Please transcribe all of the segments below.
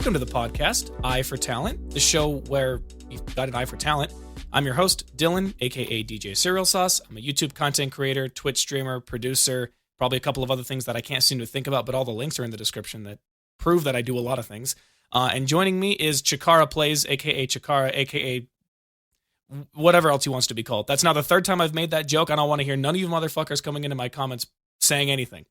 welcome to the podcast, Eye for Talent, the show where you've got an eye for talent. I'm your host, Dylan, aka DJ Cereal Sauce. I'm a YouTube content creator, Twitch streamer, producer, probably a couple of other things that I can't seem to think about, but all the links are in the description that prove that I do a lot of things. And joining me is Chikara Plays, aka Chikara, aka whatever else he wants to be called. That's now the third time I've made that joke. I don't want to hear none of you motherfuckers coming into my comments saying anything.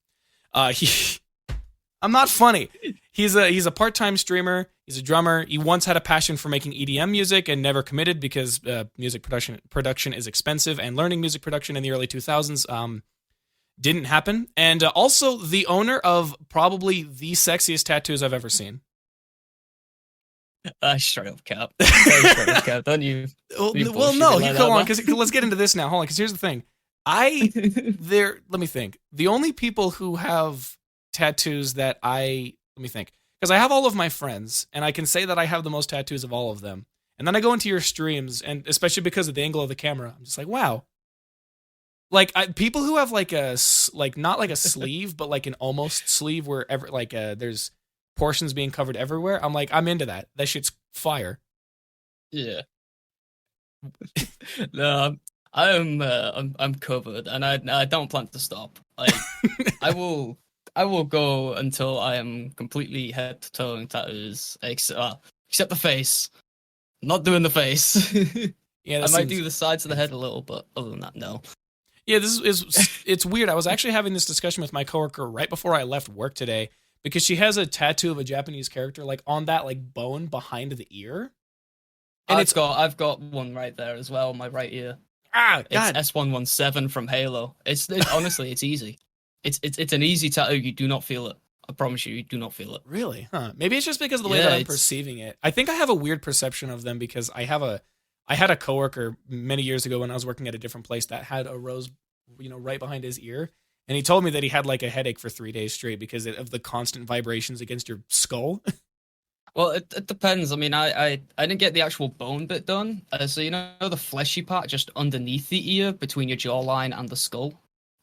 I'm not funny. He's a part-time streamer. He's a drummer. He once had a passion for making EDM music and never committed because music production is expensive, and learning music production in the early 2000s didn't happen. And also the owner of probably the sexiest tattoos I've ever seen. Straight up cap. Straight up cap. Don't you? Well, no. Like hold on, because let's get into this now. Hold on, because here's the thing. Let me think. The only people who have tattoos that let me think, because I have all of my friends, and I can say that I have the most tattoos of all of them. And then I go into your streams, and especially because of the angle of the camera, I'm just like, wow. Like people who have like not like a sleeve, but like an almost sleeve where there's portions being covered everywhere. I'm like, I'm into that. That shit's fire. Yeah. No, I'm covered, and I don't plan to stop. Like I will go until I am completely head to toe in tattoos, except the face. I'm not doing the face. Yeah, I might do the sides of the head a little, but other than that, no. Yeah, it's weird. I was actually having this discussion with my coworker right before I left work today, because she has a tattoo of a Japanese character like on that like bone behind the ear. And I've got one right there as well, my right ear. God. It's S117 from Halo. It's honestly, it's easy. It's an easy tattoo. You do not feel it. I promise you do not feel it. Really? Huh. Maybe it's just because of the way that I'm perceiving it. I think I have a weird perception of them because I had a coworker many years ago when I was working at a different place that had a rose, right behind his ear. And he told me that he had like a headache for 3 days straight because of the constant vibrations against your skull. Well, it depends. I mean, I didn't get the actual bone bit done. So, the fleshy part just underneath the ear between your jawline and the skull.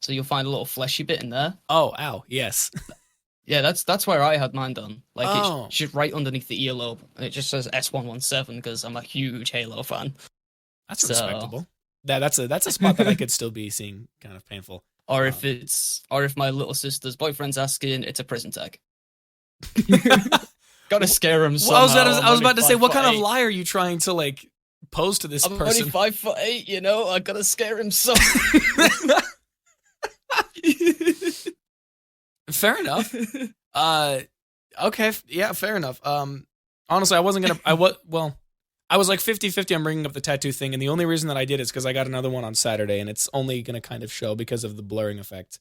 So you'll find a little fleshy bit in there. Oh, ow, yes. Yeah, that's where I had mine done. Like, it's just right underneath the earlobe. And it just says S117 because I'm a huge Halo fan. That's respectable. That's a spot that I could still be seeing kind of painful. Or if my little sister's boyfriend's asking, it's a prison tag. Gotta scare him somehow. Well, I was about to say, what kind of lie are you trying to like pose to this I'm person? only 5'8", I gotta scare him some. Fair enough. Okay, yeah, fair enough. Honestly, I wasn't gonna. I was like 50-50 on bringing up the tattoo thing, and the only reason that I did is because I got another one on Saturday, and it's only gonna kind of show because of the blurring effect.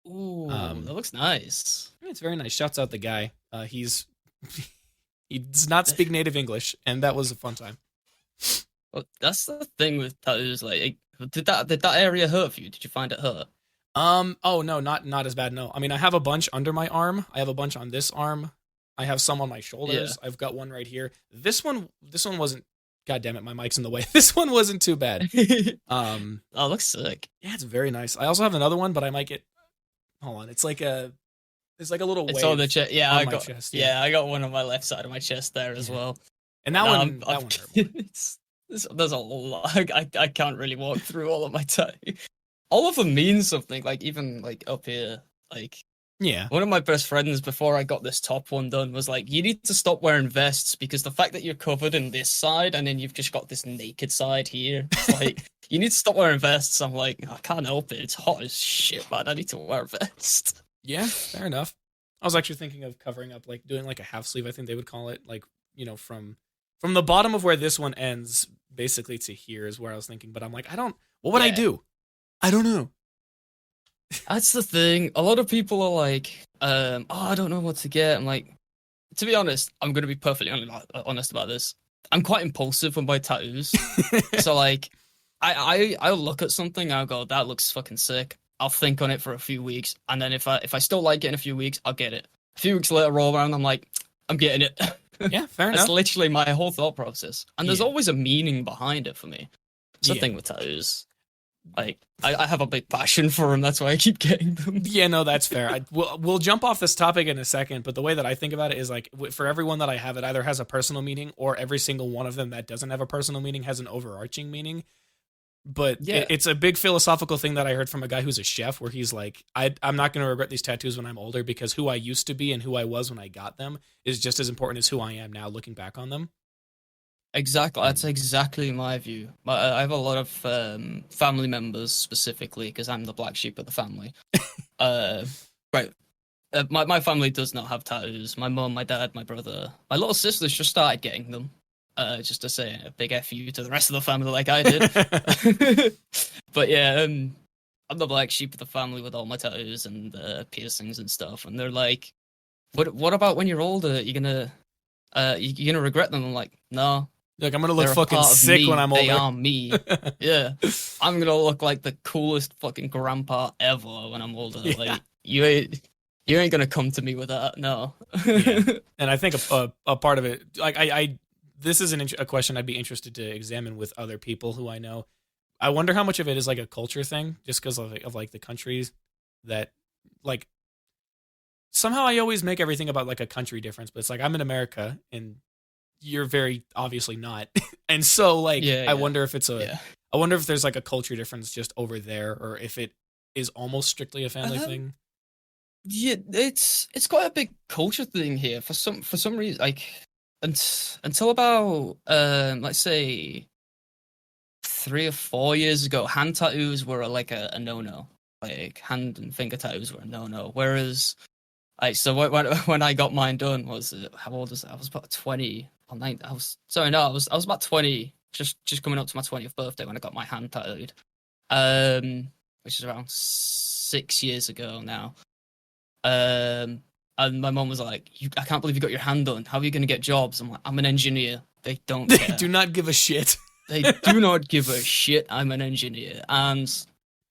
Ooh, that looks nice. It's very nice. Shouts out the guy. He does not speak native English, and that was a fun time. Well, that's the thing with tattoos. Like, did that area hurt for you? Did you find it hurt? Oh no, not as bad. No, I mean I have a bunch under my arm. I have a bunch on this arm. I have some on my shoulders. Yeah. I've got one right here. This one wasn't. God damn it, my mic's in the way. This one wasn't too bad. Oh, looks sick. Yeah, it's very nice. I also have another one, but I might get. Hold on, it's like a little wave. It's on the chest. Yeah, I got chest. Yeah, I got one on my left side of my chest there as well. And that one. There's a lot. I can't really walk through all of my tattoo. All of them mean something, like, even, like, up here, like... Yeah. One of my best friends, before I got this top one done, was like, you need to stop wearing vests, because the fact that you're covered in this side, and then you've just got this naked side here, it's like, you need to stop wearing vests. I'm like, I can't help it, it's hot as shit, man, I need to wear a vest. Yeah, fair enough. I was actually thinking of covering up, like, doing, like, a half sleeve, I think they would call it, like, from the bottom of where this one ends, basically to here is where I was thinking, but I'm like, what would I do? I don't know. That's the thing. A lot of people are like, I don't know what to get. I'm like, to be honest, I'm going to be perfectly honest about this. I'm quite impulsive with my tattoos. So, like, I'll look at something, I'll go, that looks fucking sick. I'll think on it for a few weeks. And then if I still like it in a few weeks, I'll get it. A few weeks later, roll around, I'm like, I'm getting it. Yeah, fair enough. That's literally my whole thought process. And there's always a meaning behind it for me. It's the thing with tattoos. Like, I have a big passion for them. That's why I keep getting them. Yeah, no, that's fair. We'll jump off this topic in a second, but the way that I think about it is like for everyone that I have, it either has a personal meaning or every single one of them that doesn't have a personal meaning has an overarching meaning. But Yeah, it's a big philosophical thing that I heard from a guy who's a chef, where he's like, I'm not going to regret these tattoos when I'm older because who I used to be and who I was when I got them is just as important as who I am now looking back on them. exactly. That's exactly my view. I have a lot of family members specifically because I'm the black sheep of the family. Right. My family does not have tattoos. My mum, my dad, my brother, my little sister's just started getting them. Just to say a big F you to the rest of the family like I did. But yeah, I'm the black sheep of the family with all my tattoos and piercings and stuff. And they're like, "What about when you're older? You're gonna regret them?" I'm like, "No, Like, I'm gonna look they're a fucking part of sick me. when I'm older. They are me. Yeah, I'm gonna look like the coolest fucking grandpa ever when I'm older. Yeah. Like you ain't gonna come to me with that. No." Yeah. And I think a part of it, like I this is a question I'd be interested to examine with other people who I know. I wonder how much of it is like a culture thing, just because of like the countries that like somehow I always make everything about like a country difference, but it's like I'm in America and you're very obviously not, and so like Yeah, I yeah. wonder if it's Yeah. I wonder if there's like a culture difference just over there, or if it is almost strictly a family Um, thing. Yeah, it's quite a big culture thing here for some reason. Like until about let's say 3 or 4 years ago, hand tattoos were like a no-no. Like hand and finger tattoos were a no-no. Whereas, like, so when I got mine done was how old was I? I was about 20 or 9. I was sorry, no, I was about 20, just coming up to my 20th birthday when I got my hand tattooed. Which is around 6 years ago now. And my mom was like, I can't believe you got your hand done. How are you going to get jobs? I'm like, I'm an engineer. They don't They care. do not give a shit. They do not give a shit. I'm an engineer. And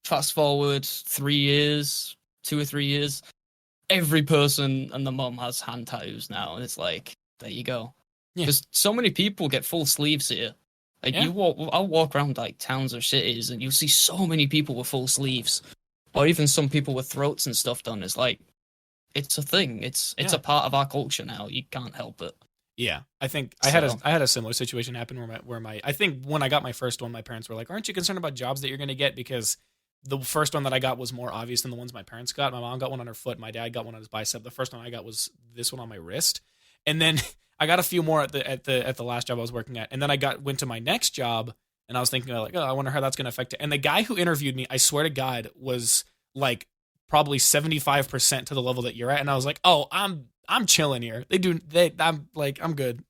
fast forward 3 years, 2 or 3 years, every person and the mom has hand tattoos now. And it's like, there you go. Yeah. Because so many people get full sleeves here. Like Yeah. I'll walk around like towns or cities and you'll see so many people with full sleeves. Or even some people with throats and stuff done. It's like, it's a thing. It's Yeah. a part of our culture now. You can't help it. Yeah, I think So- I had a similar situation happen where my I think when I got my first one, my parents were like, "Aren't you concerned about jobs that you're going to get?" Because the first one that I got was more obvious than the ones my parents got. My mom got one on her foot, my dad got one on his bicep. The first one I got was this one on my wrist, and then I got a few more at the last job I was working at, and then went to my next job, and I was thinking like, oh, I wonder how that's going to affect it. And the guy who interviewed me, I swear to God, was like probably 75% to the level that you're at, and I was like, oh, I'm chilling here. I'm like, I'm good.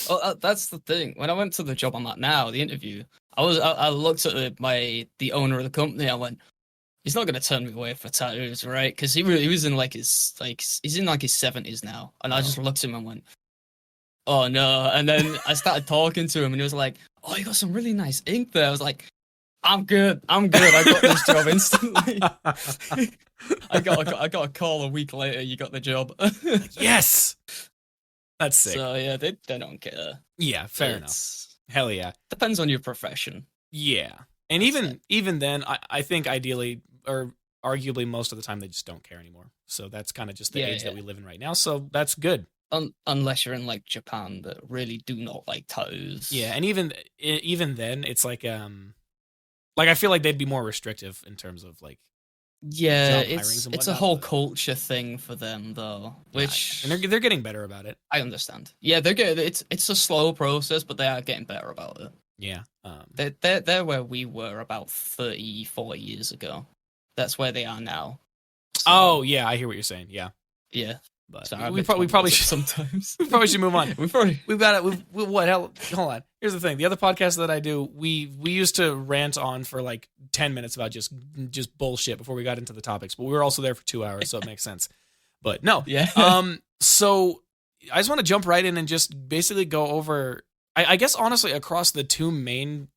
Oh, that's the thing. When I went to the job I'm at now, the interview, I looked at the owner of the company. I went, he's not gonna turn me away for tattoos, right? Because he was in like he's in like his 70s now, and I just looked at him and went, oh no. And then I started talking to him, and he was like, oh, you got some really nice ink there. I was like, I'm good. I got this job instantly. I got a call a week later. You got the job. Yes, that's sick. So yeah, they don't care. Yeah, fair enough. Hell yeah. Depends on your profession. Yeah, and even then, I think ideally or arguably most of the time they just don't care anymore. So that's kind of just the age that we live in right now. So that's good. Unless you're in like Japan that really do not like tattoos. Yeah, and even then, it's like I feel like they'd be more restrictive in terms of like yeah, job hirings and it's a whatnot, whole but- culture thing for them though, which and they're getting better about it. I understand. Yeah, they're good. It's a slow process, but they are getting better about it. Yeah. They're where we were about 30, 40 years ago. That's where they are now. So, Oh yeah, I hear what you're saying. Yeah, yeah. but Sorry, I'm a we bit probably tongue-twisted should sometimes. we probably should move on. we probably We've got it. What hell? Hold on. Here's the thing. The other podcast that I do, we used to rant on for like 10 minutes about just bullshit before we got into the topics. But we were also there for 2 hours, so it makes sense. But no. yeah. So I just want to jump right in and just basically go over. I guess honestly across the two main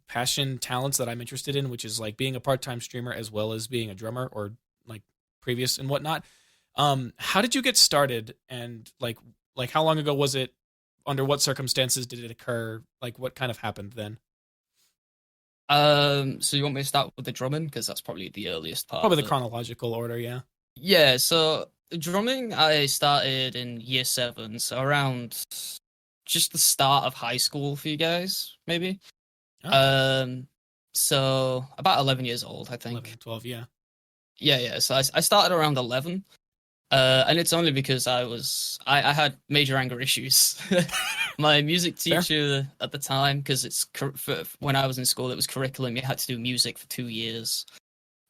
passion talents that I'm interested in, which is like being a part-time streamer as well as being a drummer or like previous and whatnot. How did you get started, and like how long ago was it? Under what circumstances did it occur? Like what kind of happened then? So you want me to start with the drumming because that's probably the earliest part. Probably of the it. chronological order, yeah. Yeah, so drumming I started in year seven, so around just the start of high school for you guys, maybe. Okay. Um, so about 11 years old, I 11, think. 12, yeah. Yeah. So I started around 11. And it's only because I had major anger issues. My music Fair. teacher at the time, because when I was in school, it was curriculum. You had to do music for 2 years.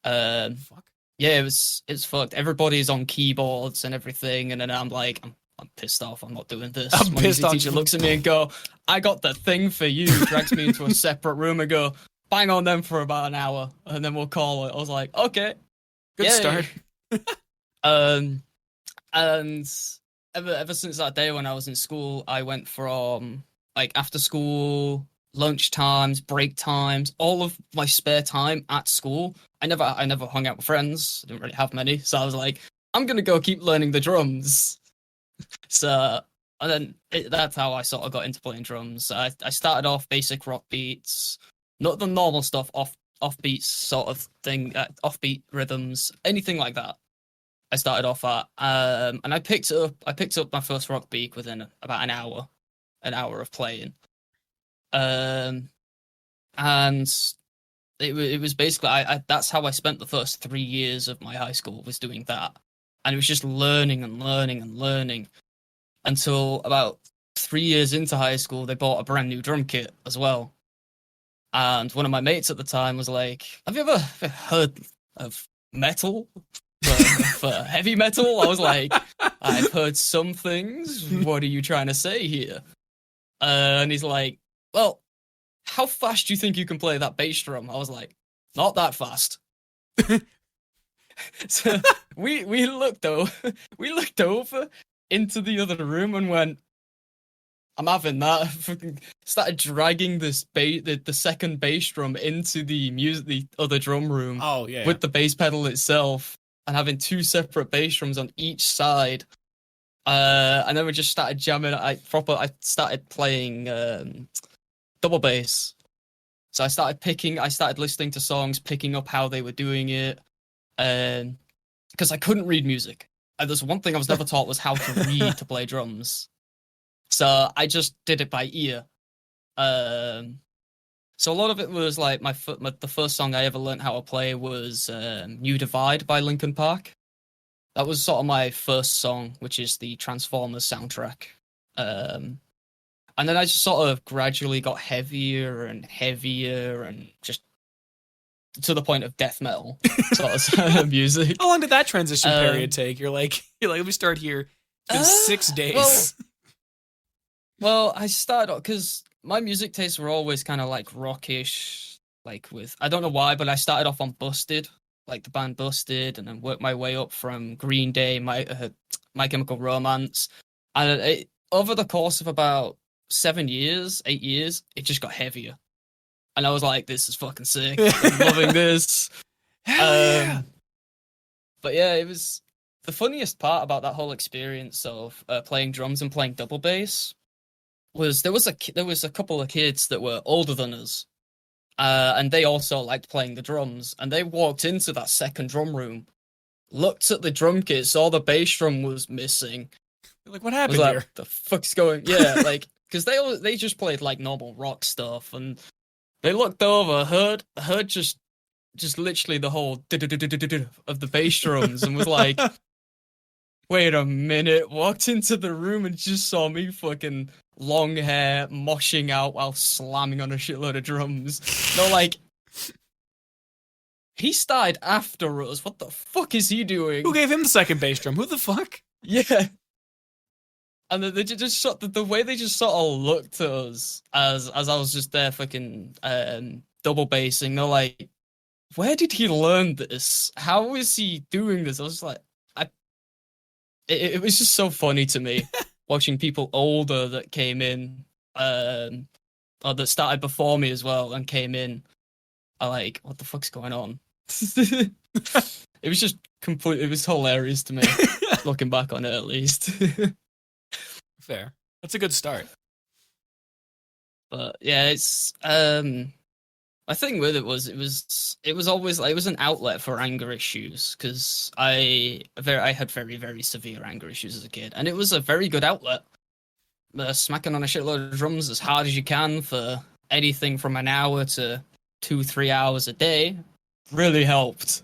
Um, Fuck. yeah, it's fucked. Everybody's on keyboards and everything, and then I'm like, I'm pissed off. I'm not doing this. I'm My pissed music off. teacher looks at me and go, "I got the thing for you." Drags me into a separate room and go, "Bang on them for about an hour, and then we'll call it." I was like, "Okay, Good yay." start. Um, and ever since that day when I was in school, I went from like after school, lunch times, break times, all of my spare time at school. I never hung out with friends. I didn't really have many, so I was like, I'm gonna go keep learning the drums. So and then that's how I sort of got into playing drums. I started off basic rock beats, not the normal stuff, offbeat sort of thing, offbeat rhythms, anything like that. I started off at, and I picked up my first rock beat within about an hour of playing. Um, and it was basically that's how I spent the first 3 years of my high school was doing that, and it was just learning and learning and learning until about 3 years into high school they bought a brand new drum kit as well, and one of my mates at the time was like, "Have you ever heard of metal?" For heavy metal, I was like, I've heard some things. What are you trying to say here? And he's like, well, how fast do you think you can play that bass drum? I was like, not that fast. So we looked over, we looked over into the other room and went, I'm having that. Fucking started dragging the second bass drum into the other drum room Oh, yeah. with the bass pedal itself and having two separate bass drums on each side. And then we just started jamming. I started playing double bass. So I started listening to songs, picking up how they were doing it. Because I couldn't read music. And there's one thing I was never taught was how to read to play drums. So I just did it by ear. So a lot of it was like the first song I ever learned how to play was New Divide by Linkin Park. That was sort of my first song, which is the Transformers soundtrack. And then I just sort of gradually got heavier and heavier and just to the point of death metal sort of music. How long did that transition period take? You're like, let me start here. It's been 6 days. Well, I started because my music tastes were always kind of like rockish, like with I don't know why, but I started off on Busted, like the band Busted, and then worked my way up from Green Day, My Chemical Romance, and over the course of about 7 years, 8 years, it just got heavier, and I was like, "This is fucking sick! I'm loving this." Hell yeah. But yeah, it was the funniest part about that whole experience of playing drums and playing double bass was there was a couple of kids that were older than us, and they also liked playing the drums, and they walked into that second drum room, looked at the drum kit, saw the bass drum was missing. Like, what happened was like, here? What the fuck's going? Yeah, like because they just played like normal rock stuff, and they looked over, heard just literally the whole of the bass drums, and was like, wait a minute, walked into the room and just saw me fucking long hair moshing out while slamming on a shitload of drums. No, like, he started after us. What the fuck is he doing? Who gave him the second bass drum? Who the fuck? Yeah. And then they just the way they just sort of looked at us as I was just there fucking double bassing. They're like, where did he learn this? How is he doing this? I was like, it was just so funny to me watching people older that came in, or that started before me as well and came in. I like, what the fuck's going on? It was just complete. It was hilarious to me, looking back on it at least. Fair. That's a good start. But yeah, it's My thing with it was always like, it was an outlet for anger issues because I had very, very severe anger issues as a kid, and it was a very good outlet. Smacking on a shitload of drums as hard as you can for anything from an hour to 2-3 hours a day really helped.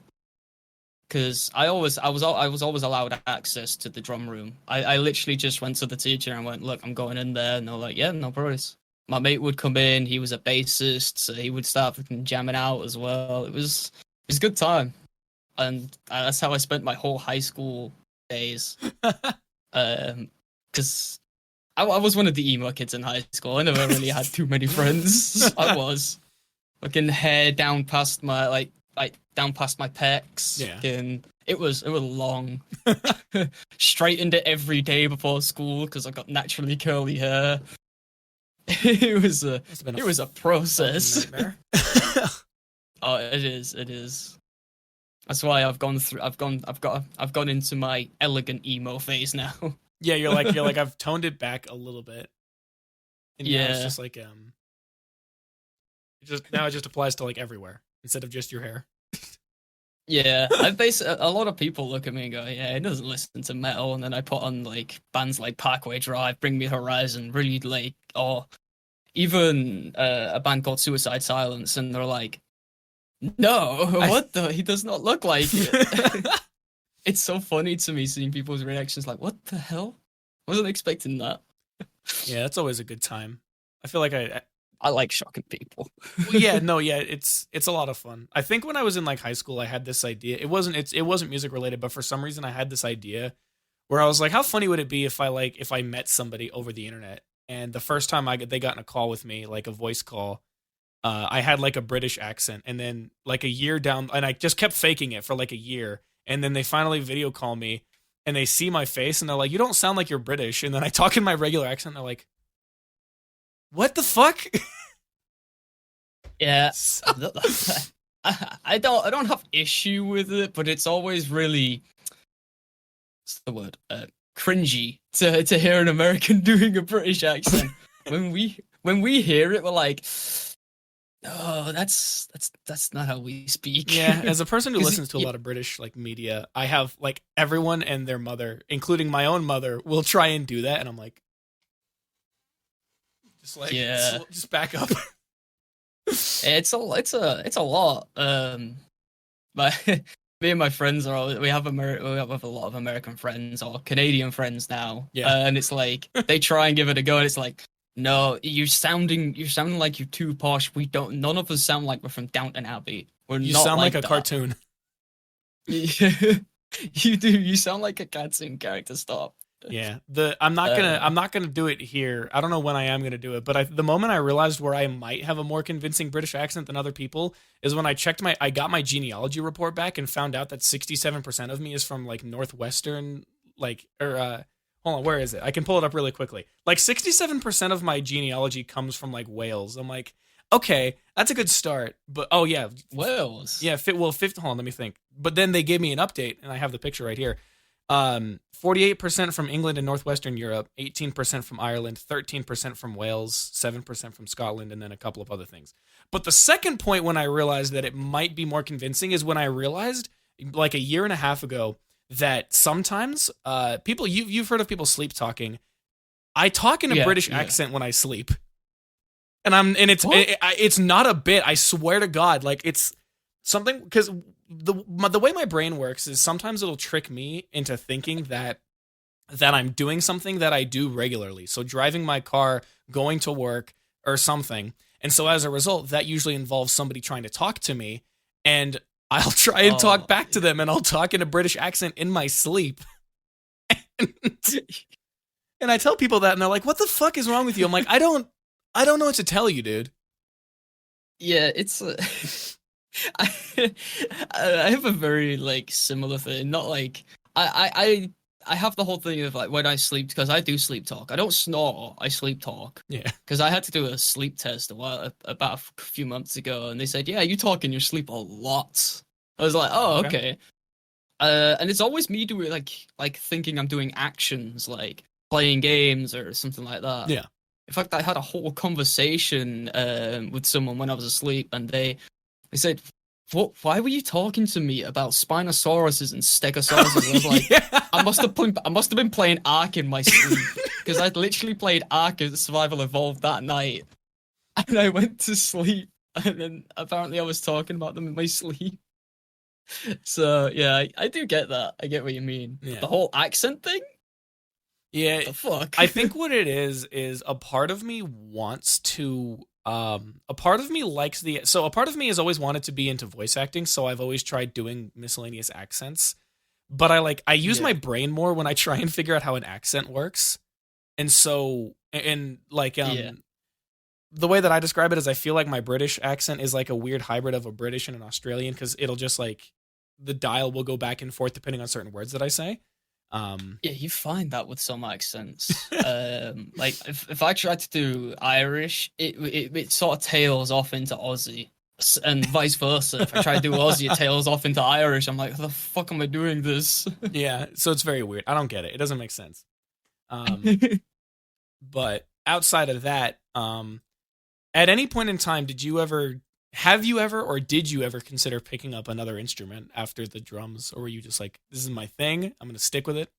Because I was always allowed access to the drum room. I literally just went to the teacher and went, look, I'm going in there, and they're like, yeah, no worries. My mate would come in. He was a bassist, so he would start fucking jamming out as well. It was a good time, and that's how I spent my whole high school days. Because I was one of the emo kids in high school. I never really had too many friends. I was fucking hair down past my like down past my pecs. Yeah. Fucking, it was long. Straightened it every day before school because I got naturally curly hair. It was a process. Oh, it is. That's why I've gone into my elegant emo phase now. Yeah, you're like I've toned it back a little bit. And yeah, it's just like now it just applies to like everywhere instead of just your hair. Yeah, a lot of people look at me and go, yeah, he doesn't listen to metal, and then I put on like bands like Parkway Drive, Bring Me Horizon, really like, or even a band called Suicide Silence, and they're like, no, what the? He does not look like it. It's so funny to me seeing people's reactions like, what the hell? Wasn't expecting that. Yeah, that's always a good time. I feel like I like shocking people. Well, yeah, no, yeah, it's a lot of fun. I think when I was in like high school, I had this idea. It wasn't music related, but for some reason I had this idea where I was like, how funny would it be if I met somebody over the internet, and the first time they got in a call with me, like a voice call, I had like a British accent, and then like a year down, and I just kept faking it for like a year, and then they finally video call me, and they see my face, and they're like, you don't sound like you're British, and then I talk in my regular accent, and they're like, what the fuck? Yeah, I don't have issue with it, but it's always really, what's the word? Cringy to hear an American doing a British accent. when we hear it, we're like, oh, that's not how we speak. Yeah, as a person who listens to a lot of British like media, I have like everyone and their mother, including my own mother, will try and do that, and I'm like, just like, yeah, just back up. It's a lot. But me and my friends we have a lot of American friends or Canadian friends now. Yeah, and it's like they try and give it a go, and it's like, no, you're sounding like you're too posh. None of us sound like we're from Downton Abbey. You sound like a cartoon. You do. You sound like a cartoon character. Stop. Yeah, I'm not gonna do it here. I don't know when I am gonna do it, but the moment I realized where I might have a more convincing British accent than other people is when I got my genealogy report back and found out that 67% of me is from like northwestern, like hold on, where is it? I can pull it up really quickly. Like 67% of my genealogy comes from like Wales. I'm like, okay, that's a good start, but oh yeah, Wales. Yeah, hold on, let me think. But then they gave me an update, and I have the picture right here. 48% from England and Northwestern Europe, 18% from Ireland, 13% from Wales, 7% from Scotland, and then a couple of other things. But the second point when I realized that it might be more convincing is when I realized, like a year and a half ago, that sometimes people, you've heard of people sleep talking. I talk in a British accent when I sleep, and it's not a bit. I swear to God, like it's something, because the way my brain works is sometimes it'll trick me into thinking that I'm doing something that I do regularly. So driving my car, going to work, or something. And so as a result, that usually involves somebody trying to talk to me, and I'll try and talk back to them, and I'll talk in a British accent in my sleep. And I tell people that, and they're like, what the fuck is wrong with you? I'm like, I don't know what to tell you, dude. Yeah, it's I have a very like similar thing. Not like I have the whole thing of like when I sleep, because I do sleep talk. I don't snore. I sleep talk. Yeah. Because I had to do a sleep test about a few months ago, and they said, yeah, you talk in your sleep a lot. I was like, oh, okay. And it's always me doing like thinking I'm doing actions like playing games or something like that. Yeah. In fact, I had a whole conversation with someone when I was asleep, and they said, "What? Why were you talking to me about Spinosauruses and Stegosauruses?" And I was like, Yeah. I must have been playing Ark in my sleep because I'd literally played Ark as Survival Evolved that night, and I went to sleep, and then apparently I was talking about them in my sleep. So yeah, I do get that. I get what you mean. Yeah. The whole accent thing. Yeah. The fuck. I think what it is a part of me wants to a part of me likes a part of me has always wanted to be into voice acting, so I've always tried doing miscellaneous accents. But I use my brain more when I try and figure out how an accent works. And so Yeah. the way that I describe it is I feel like my British accent is like a weird hybrid of a British and an Australian, because it'll just like the dial will go back and forth depending on certain words that I say. Yeah, you find that with some accents. Like if I try to do Irish, it sort of tails off into Aussie, and vice versa. If I try to do Aussie, it tails off into Irish. I'm like, how the fuck am I doing this? Yeah, so it's very weird. I don't get it. It doesn't make sense. But outside of that, at any point in time, did you ever consider picking up another instrument after the drums, or were you just like, this is my thing, I'm gonna stick with it?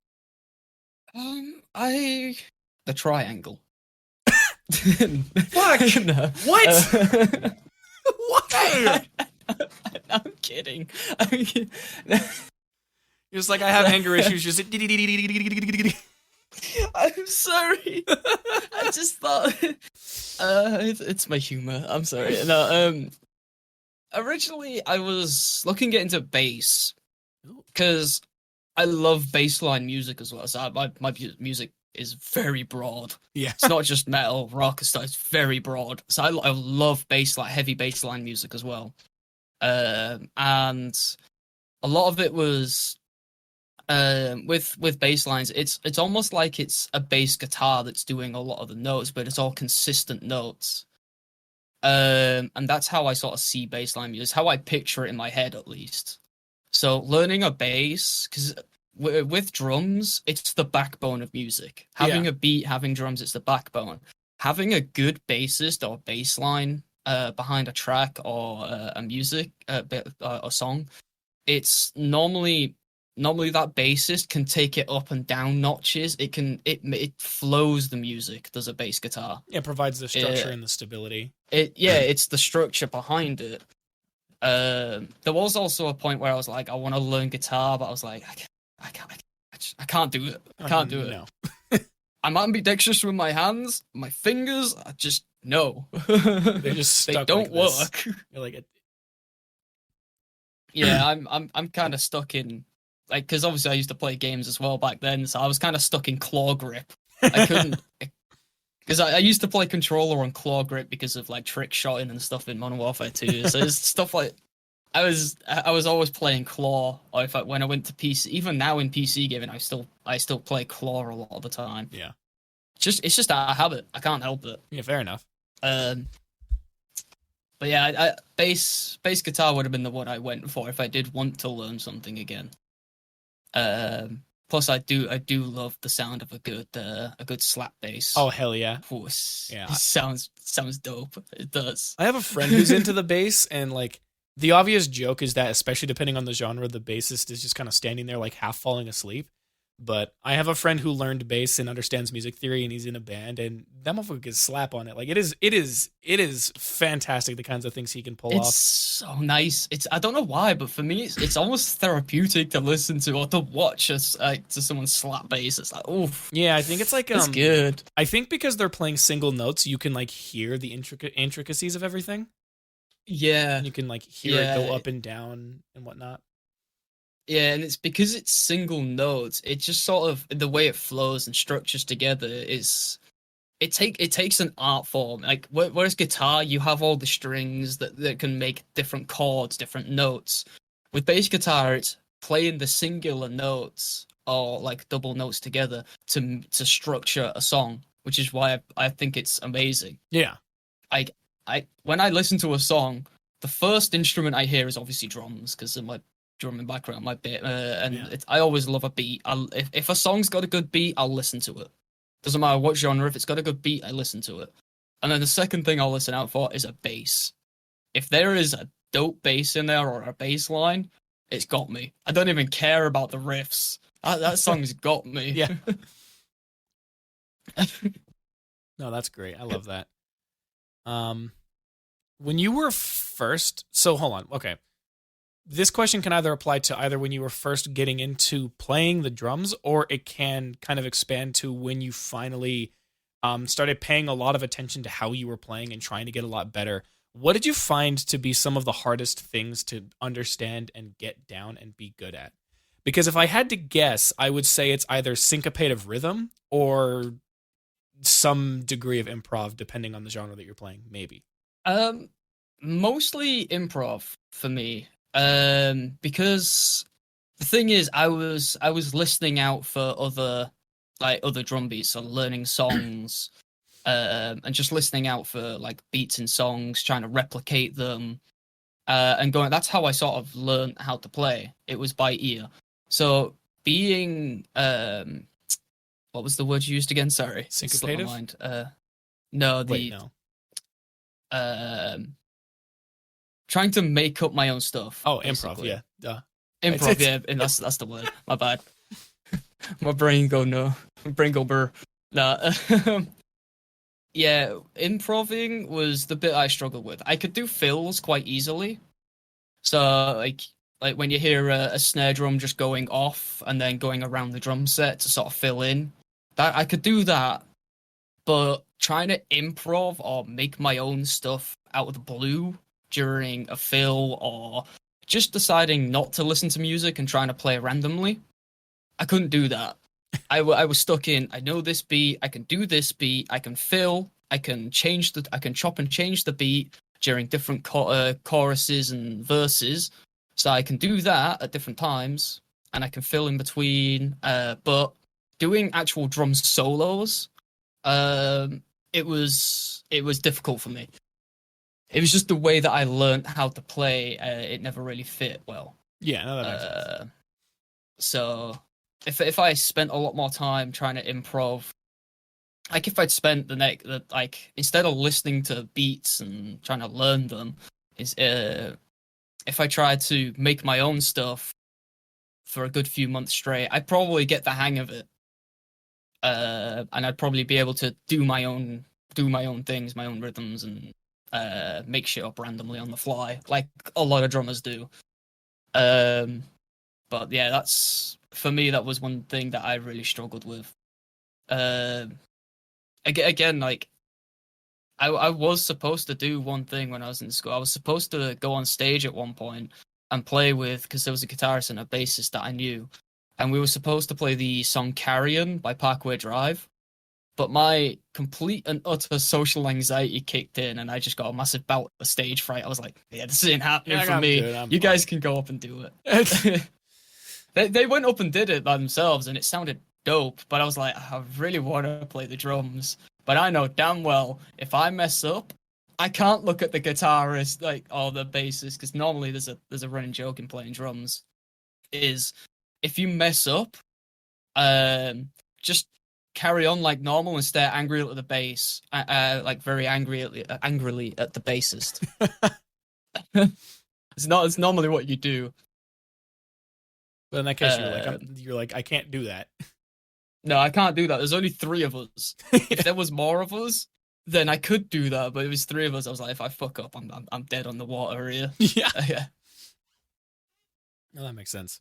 The triangle. Fuck! No. What? Why? I'm kidding. You're just like, I have anger issues. Just I'm sorry. I just thought it's my humor. I'm sorry. No, originally I was looking to get into bass because I love bassline music as well. So my music is very broad. Yeah, it's not just metal, rock and stuff. It's very broad. So I love bassline, heavy bassline music as well. And a lot of it was with bass lines. It's almost like it's a bass guitar that's doing a lot of the notes, but it's all consistent notes. And that's how I sort of see bassline music. It's how I picture it in my head, at least. So learning a bass, because with drums, it's the backbone of music. Having a beat, having drums, it's the backbone. Having a good bassist or bass line behind a track or a music a song, it's normally that bassist can take it up and down notches. It flows the music. Does a bass guitar? It provides the structure and the stability. It's the structure behind it. There was also a point where I was like, I want to learn guitar, but I was like, I can't do it. I can't do it. No. I'm ambidextrous with my hands, my fingers. I just no. They're just stuck. They don't work. You're like, yeah, I'm kind of stuck in, like, because obviously I used to play games as well back then, so I was kind of stuck in claw grip. I couldn't. Because I used to play controller on claw grip because of like trick shotting and stuff in Modern Warfare 2. So it's stuff like I was always playing claw. Or when I went to PC, even now in PC gaming, I still play claw a lot of the time. Yeah, it's just a habit. I can't help it. Yeah, fair enough. But yeah, bass guitar would have been the one I went for if I did want to learn something again. Plus, I do love the sound of a good slap bass. Oh hell yeah! Yeah, it sounds dope. It does. I have a friend who's into the bass, and like the obvious joke is that, especially depending on the genre, the bassist is just kind of standing there like half falling asleep. But I have a friend who learned bass and understands music theory, and he's in a band, and that motherfucker can slap on it. Like it is fantastic, the kinds of things he can pull off. It's so nice. I don't know why, but for me, it's almost therapeutic to listen to or to watch to someone slap bass. It's like, oof. Yeah, I think it's like it's good. I think because they're playing single notes, you can like hear the intricacies of everything. Yeah, you can like hear it go up and down and whatnot. Yeah, and it's because it's single notes. It just sort of the way it flows and structures together is it takes an art form. Like whereas guitar, you have all the strings that can make different chords, different notes. With bass guitar, it's playing the singular notes or like double notes together to structure a song, which is why I think it's amazing. Yeah, I when I listen to a song, the first instrument I hear is obviously drums because of my drumming background, my bit, I always love a beat. If a song's got a good beat, I'll listen to it. Doesn't matter what genre. If it's got a good beat, I listen to it. And then the second thing I'll listen out for is a bass. If there is a dope bass in there or a bass line, it's got me. I don't even care about the riffs. That song's got me. Yeah. No, that's great. I love that. When you were first, so hold on. Okay. This question can either apply to either when you were first getting into playing the drums, or it can kind of expand to when you finally started paying a lot of attention to how you were playing and trying to get a lot better. What did you find to be some of the hardest things to understand and get down and be good at? Because if I had to guess, I would say it's either syncopative rhythm or some degree of improv, depending on the genre that you're playing, maybe. Mostly improv for me. Because the thing is, I was listening out for other drum beats, so learning songs, and just listening out for like beats in songs, trying to replicate them, and going. That's how I sort of learned how to play. It was by ear. So being what was the word you used again? Sorry, syncopative. No, Wait, no. Trying to make up my own stuff. Oh, basically. Improv, yeah. Improv, yeah, and that's the word. My bad. My brain go burr. Nah. Yeah, improving was the bit I struggled with. I could do fills quite easily. So like when you hear a snare drum just going off and then going around the drum set to sort of fill in, that I could do that. But trying to improv or make my own stuff out of the blue during a fill, or just deciding not to listen to music and trying to play randomly, I couldn't do that. I was stuck in, I know this beat, I can do this beat, I can fill, I can chop and change the beat during different choruses and verses, so I can do that at different times, and I can fill in between, but doing actual drum solos, it was difficult for me. It was just the way that I learned how to play. It never really fit well. Yeah, no, that makes sense. So if I spent a lot more time trying to improv, like if I'd spent instead of listening to beats and trying to learn them, if I tried to make my own stuff for a good few months straight, I'd probably get the hang of it, and I'd probably be able to do my own things, my own rhythms, and make shit up randomly on the fly, like a lot of drummers do. But yeah, that's, for me, that was one thing that I really struggled with. Again, like I was supposed to do one thing when I was in school. I was supposed to go on stage at one point and play with, because there was a guitarist and a bassist that I knew, and we were supposed to play the song "Carrion" by Parkway Drive. But my complete and utter social anxiety kicked in, and I just got a massive bout of stage fright. I was like, yeah, this ain't happening for me. You guys can go up and do it. They went up and did it by themselves, and it sounded dope. But I was like, I really want to play the drums. But I know damn well, if I mess up, I can't look at the guitarist or the bassist, because normally there's a running joke in playing drums, is if you mess up, just carry on like normal and stare angrily at the bass, like very angrily at the bassist. It's normally what you do. But in that case, you're like, I can't do that. No, I can't do that. There's only 3 of us. If there was more of us, then I could do that. But it was 3 of us. I was like, if I fuck up, I'm dead on the water here. Yeah. Yeah. No, that makes sense.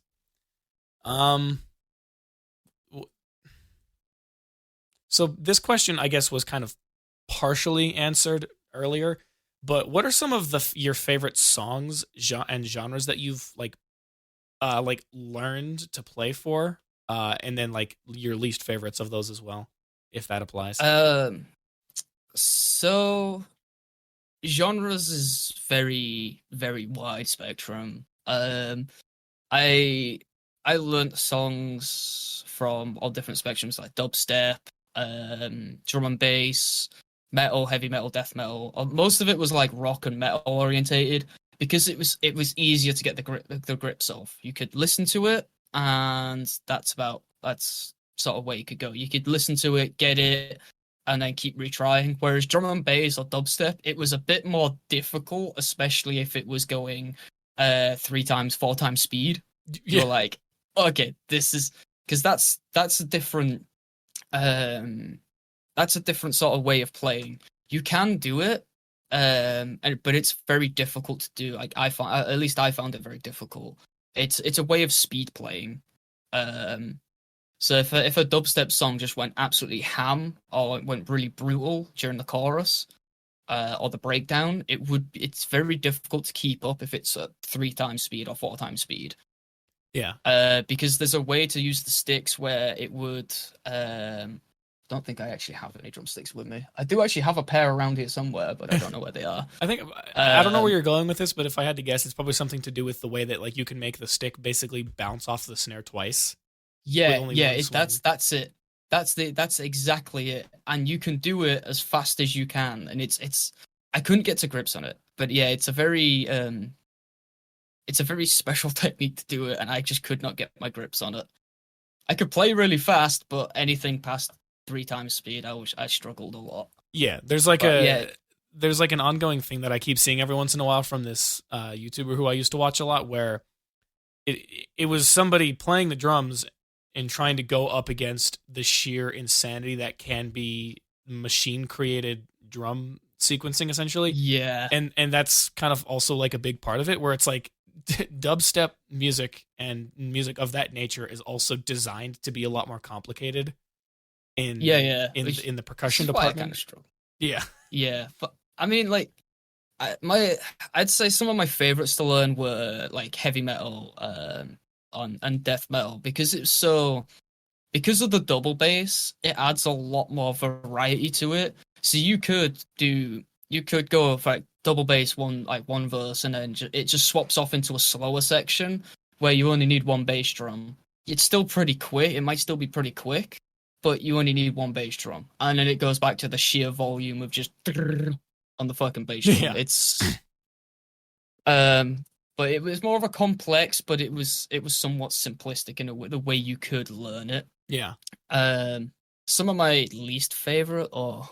So this question, I guess, was kind of partially answered earlier. But what are some of your favorite songs and genres that you've like learned to play for? And then like your least favorites of those as well, if that applies. So genres is very, very wide spectrum. I learned songs from all different spectrums, like dubstep, drum and bass, metal, heavy metal, death metal. Most of it was like rock and metal orientated, because it was easier to get the grips of. You could listen to it, and that's sort of way you could go. You could listen to it, get it, and then keep retrying. Whereas drum and bass or dubstep, it was a bit more difficult, especially if it was going 3 times, 4 times speed. You're like, okay, this is because that's a different sort of way of playing. You can do it, but it's very difficult to do. Like I found, at least I found it very difficult. It's a way of speed playing. So if a dubstep song just went absolutely ham or it went really brutal during the chorus, or the breakdown, it's very difficult to keep up if it's at 3 times speed or 4 times speed. Yeah. Because there's a way to use the sticks where it would. Don't think I actually have any drumsticks with me. I do actually have a pair around here somewhere, but I don't know where they are. I don't know where you're going with this, but if I had to guess, it's probably something to do with the way that like you can make the stick basically bounce off the snare twice. Yeah, that's it. That's exactly it. And you can do it as fast as you can, and it's. I couldn't get to grips on it, but yeah, it's a very special technique to do it, and I just could not get my grips on it. I could play really fast, but anything past 3 times speed, I struggled a lot. Yeah, there's like an ongoing thing that I keep seeing every once in a while from this YouTuber who I used to watch a lot, where it was somebody playing the drums and trying to go up against the sheer insanity that can be machine created drum sequencing, essentially. Yeah, and that's kind of also like a big part of it, where it's like dubstep music and music of that nature is also designed to be a lot more complicated in the percussion department. Kind of struggle. Yeah, but I mean, like, I'd say some of my favorites to learn were like heavy metal, and death metal, because because of the double bass, it adds a lot more variety to it. So you could go with like double bass one verse, and then it just swaps off into a slower section where you only need 1 bass drum. It's still pretty quick. It might still be pretty quick, but you only need 1 bass drum, and then it goes back to the sheer volume of just on the fucking bass drum. Yeah. It's but it was more of a complex, but it was somewhat simplistic in the way you could learn it. Yeah. Some of my least favorite, I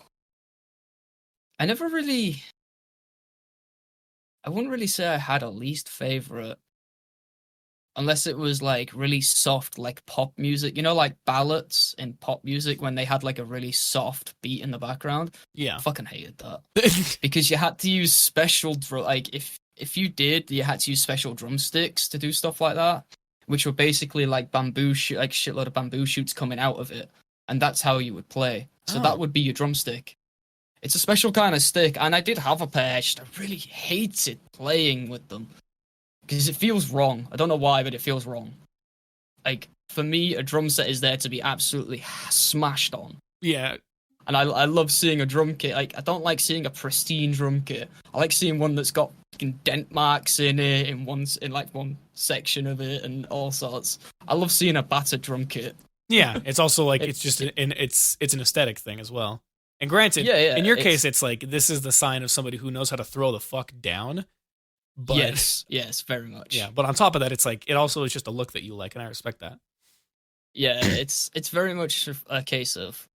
wouldn't really say I had a least favorite, unless it was like really soft, like pop music, like ballads in pop music when they had like a really soft beat in the background. Yeah. I fucking hated that. Because you had to use special if you did, you had to use special drumsticks to do stuff like that, which were basically like shitload of bamboo shoots coming out of it, and that's how you would play. So that would be your drumstick. It's a special kind of stick, and I did have a pair. I really hated playing with them because it feels wrong. I don't know why, but it feels wrong. Like, for me, a drum set is there to be absolutely smashed on. Yeah. And I love seeing a drum kit. Like, I don't like seeing a pristine drum kit. I like seeing one that's got fucking dent marks in it in one section of it and all sorts. I love seeing a battered drum kit. Yeah, it's also like it's an aesthetic thing as well. And granted, in your case, it's like this is the sign of somebody who knows how to throw the fuck down. But yes, very much. Yeah, but on top of that, it's like it also is just a look that you like, and I respect that. Yeah, it's very much a case of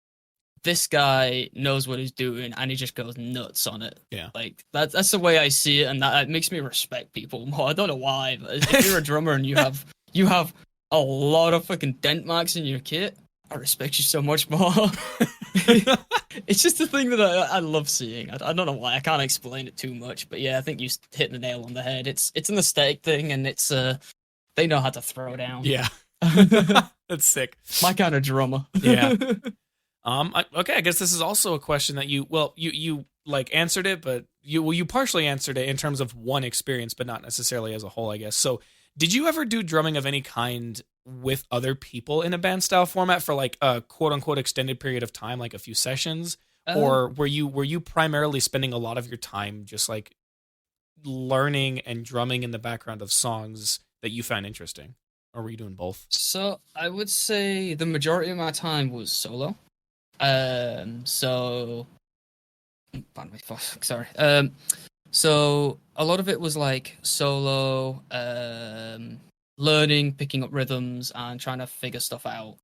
this guy knows what he's doing, and he just goes nuts on it. Yeah, like that's the way I see it, and that makes me respect people more. I don't know why, but if you're a drummer and you have a lot of fucking dent marks in your kit, I respect you so much more. It's just a thing that I love seeing. I don't know why. I can't explain it too much, but yeah, I think you hit the nail on the head. It's an aesthetic thing, and it's they know how to throw down. Yeah, that's sick. My kind of drummer. Yeah. Okay, I guess this is also a question that you like answered it, but you partially answered it in terms of one experience, but not necessarily as a whole, I guess. So, did you ever do drumming of any kind with other people in a band style format for like a quote unquote extended period of time, like a few sessions, or were you primarily spending a lot of your time just like learning and drumming in the background of songs that you found interesting, or were you doing both? So I would say the majority of my time was solo. So pardon me, sorry. So a lot of it was like solo, learning, picking up rhythms, and trying to figure stuff out.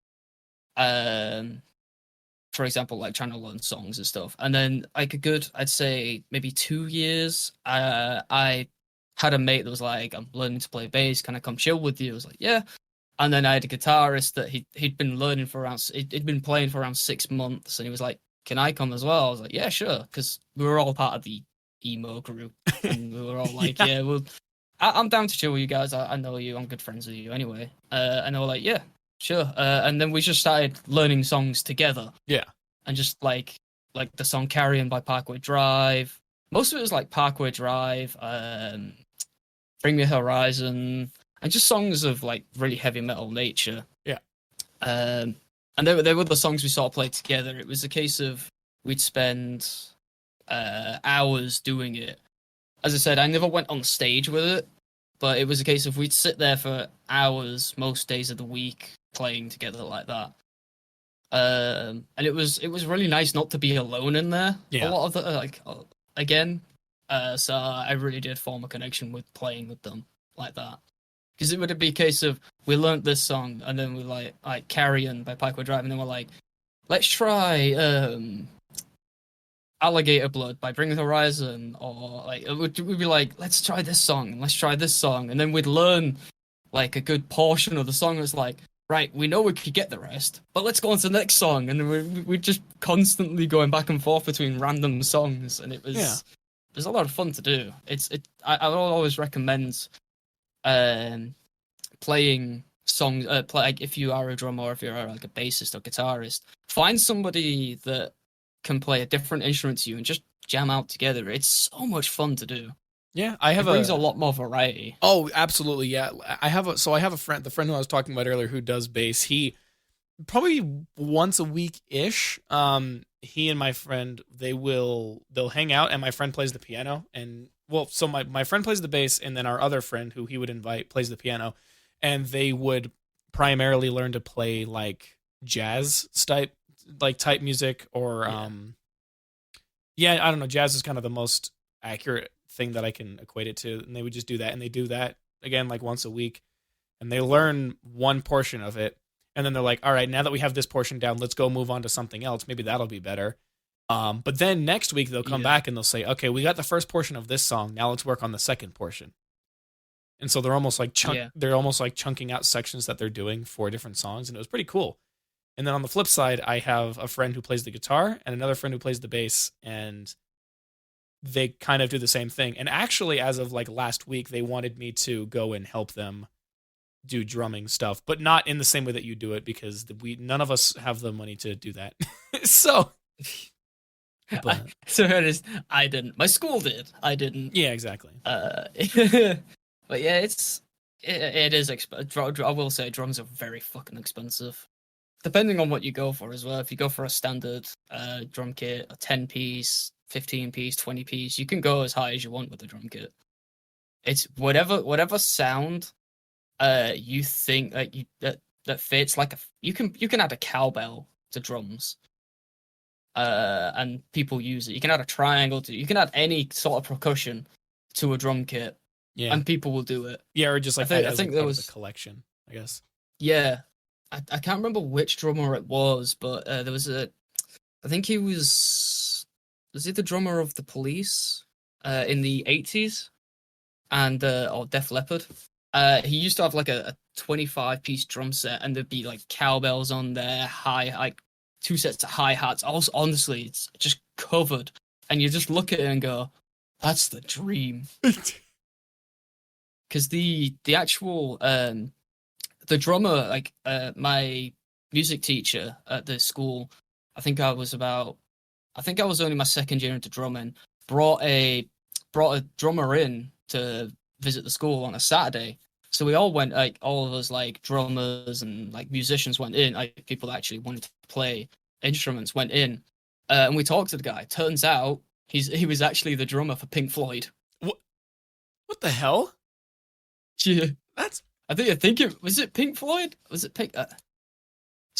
For example, like trying to learn songs and stuff. And then like I'd say maybe 2 years, I had a mate that was like, I'm learning to play bass. Can I come chill with you? I was like, yeah. And then I had a guitarist that he'd been learning for around, he'd been playing for around 6 months. And he was like, can I come as well? I was like, yeah, sure. Because we were all part of the emo group. And we were all like, yeah, well, I'm down to chill with you guys. I know you. I'm good friends with you anyway. And they were like, yeah, sure. And then we just started learning songs together. Yeah. And just like the song Carrion by Parkway Drive. Most of it was like Parkway Drive, Bring Me Horizon, and just songs of like really heavy metal nature. Yeah. And they were the songs we sort of played together. It was a case of we'd spend hours doing it. As I said, I never went on stage with it, but it was a case of we'd sit there for hours most days of the week playing together like that. And it was really nice not to be alone in there. Yeah. A lot of the again, so I really did form a connection with playing with them like that. Because it would be a case of we learnt this song and then we like Carrion by Parkway Drive, and then we're like, let's try Alligator Blood by Bring the Horizon, or like we'd be like, let's try this song and let's try this song, and then we'd learn like a good portion of the song. It's like, right, we know we could get the rest, but let's go on to the next song, and then we're just constantly going back and forth between random songs, and it was a lot of fun to do. I will always recommend playing songs. Like if you are a drummer or if you're like a bassist or guitarist, find somebody that can play a different instrument to you and just jam out together. It's so much fun to do. Yeah, it brings a lot more variety. Oh, absolutely, yeah. I have a friend, the friend who I was talking about earlier, who does bass. He probably once a week ish. He and my friend, they'll hang out, and my friend plays the piano, and so my friend plays the bass, and then our other friend who he would invite plays the piano, and they would primarily learn to play like jazz type music, or I don't know, jazz is kind of the most accurate thing that I can equate it to, and they would just do that, and they do that again like once a week, and they learn one portion of it, and then they're like, all right, now that we have this portion down, let's go move on to something else. Maybe that'll be better. But then next week they'll come back and they'll say, okay, we got the first portion of this song, now let's work on the second portion. And so they're almost like chunking out sections that they're doing for different songs, and it was pretty cool. And then on the flip side, I have a friend who plays the guitar and another friend who plays the bass, and they kind of do the same thing. And actually, as of like last week, they wanted me to go and help them do drumming stuff, but not in the same way that you do it, because none of us have the money to do that. So, I didn't. My school did. I didn't. Yeah, exactly. But yeah, it is expensive. I will say drums are very fucking expensive. Depending on what you go for as well. If you go for a standard drum kit, a 10-piece, 15-piece, 20-piece, you can go as high as you want with the drum kit. It's whatever sound you think that fits. Like you can add a cowbell to drums, and people use it. You can add a triangle you can add any sort of percussion to a drum kit, and people will do it. Yeah, or just like I think there was a collection, I guess. Yeah. I can't remember which drummer it was, but there was I think he was he the drummer of the Police in the 80s, and or Def Leppard. He used to have like a 25-piece drum set, and there'd be like cowbells on there, like 2 sets of hi-hats. Also, honestly, it's just covered, and you just look at it and go, that's the dream. Because the actual the drummer, like my music teacher at the school, I think I was only my second year into drumming, brought a drummer in to visit the school on a Saturday. So we all went, like all of us like drummers and like musicians went in, like people that actually wanted to play instruments went in, and we talked to the guy. Turns out he was actually the drummer for Pink Floyd. What the hell? Yeah. That's I think it was it Pink Floyd? Was it Pink? Was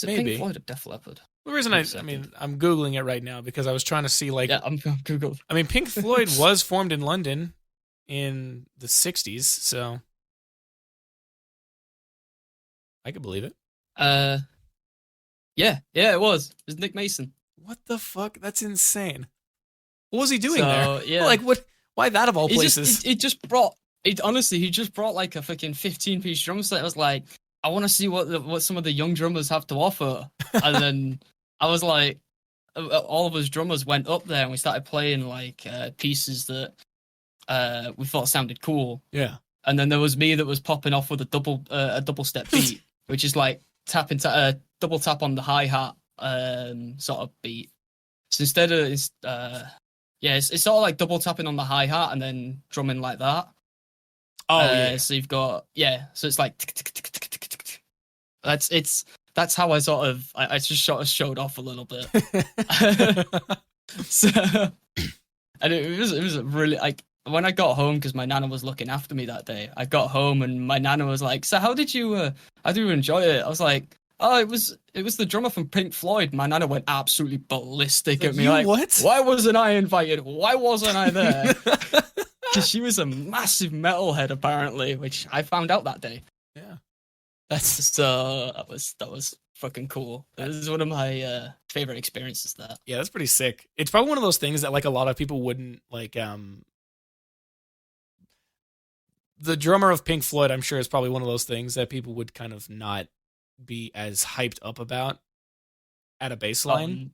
it maybe Pink Floyd or Def Leppard? The reason I'm Googling it right now because I was trying to see like. Yeah, I'm Googled. I mean, Pink Floyd was formed in London in the 60s, so I could believe it. Yeah, it was. It was Nick Mason. What the fuck? That's insane. What was he doing So, there? yeah. Like, what? Why that of all places? He just brought it. Honestly, he just brought like a fucking 15-piece drum set. I was like, I want to see what some of the young drummers have to offer. And then I was like, all of us drummers went up there and we started playing like pieces that we thought sounded cool. Yeah. And then there was me that was popping off with a double step beat, which is like double tap on the hi hat sort of beat. So instead of it's sort of like double tapping on the hi hat and then drumming like that. Oh yeah. So you've got so it's like that's how I sort of I just sort of showed off a little bit. So and it was really like when I got home, because my nana was looking after me that day. I got home and my nana was like, "So how did you enjoy it?" I was like, "Oh, it was the drummer from Pink Floyd." My nana went absolutely ballistic at me. Like, what? Why wasn't I invited? Why wasn't I there? Because she was a massive metalhead apparently, which I found out that day. Yeah, that was fucking cool. This is one of my favorite experiences there. Yeah, that's pretty sick. It's probably one of those things that like a lot of people wouldn't like. The drummer of Pink Floyd, I'm sure, is probably one of those things that people would kind of not be as hyped up about at a baseline.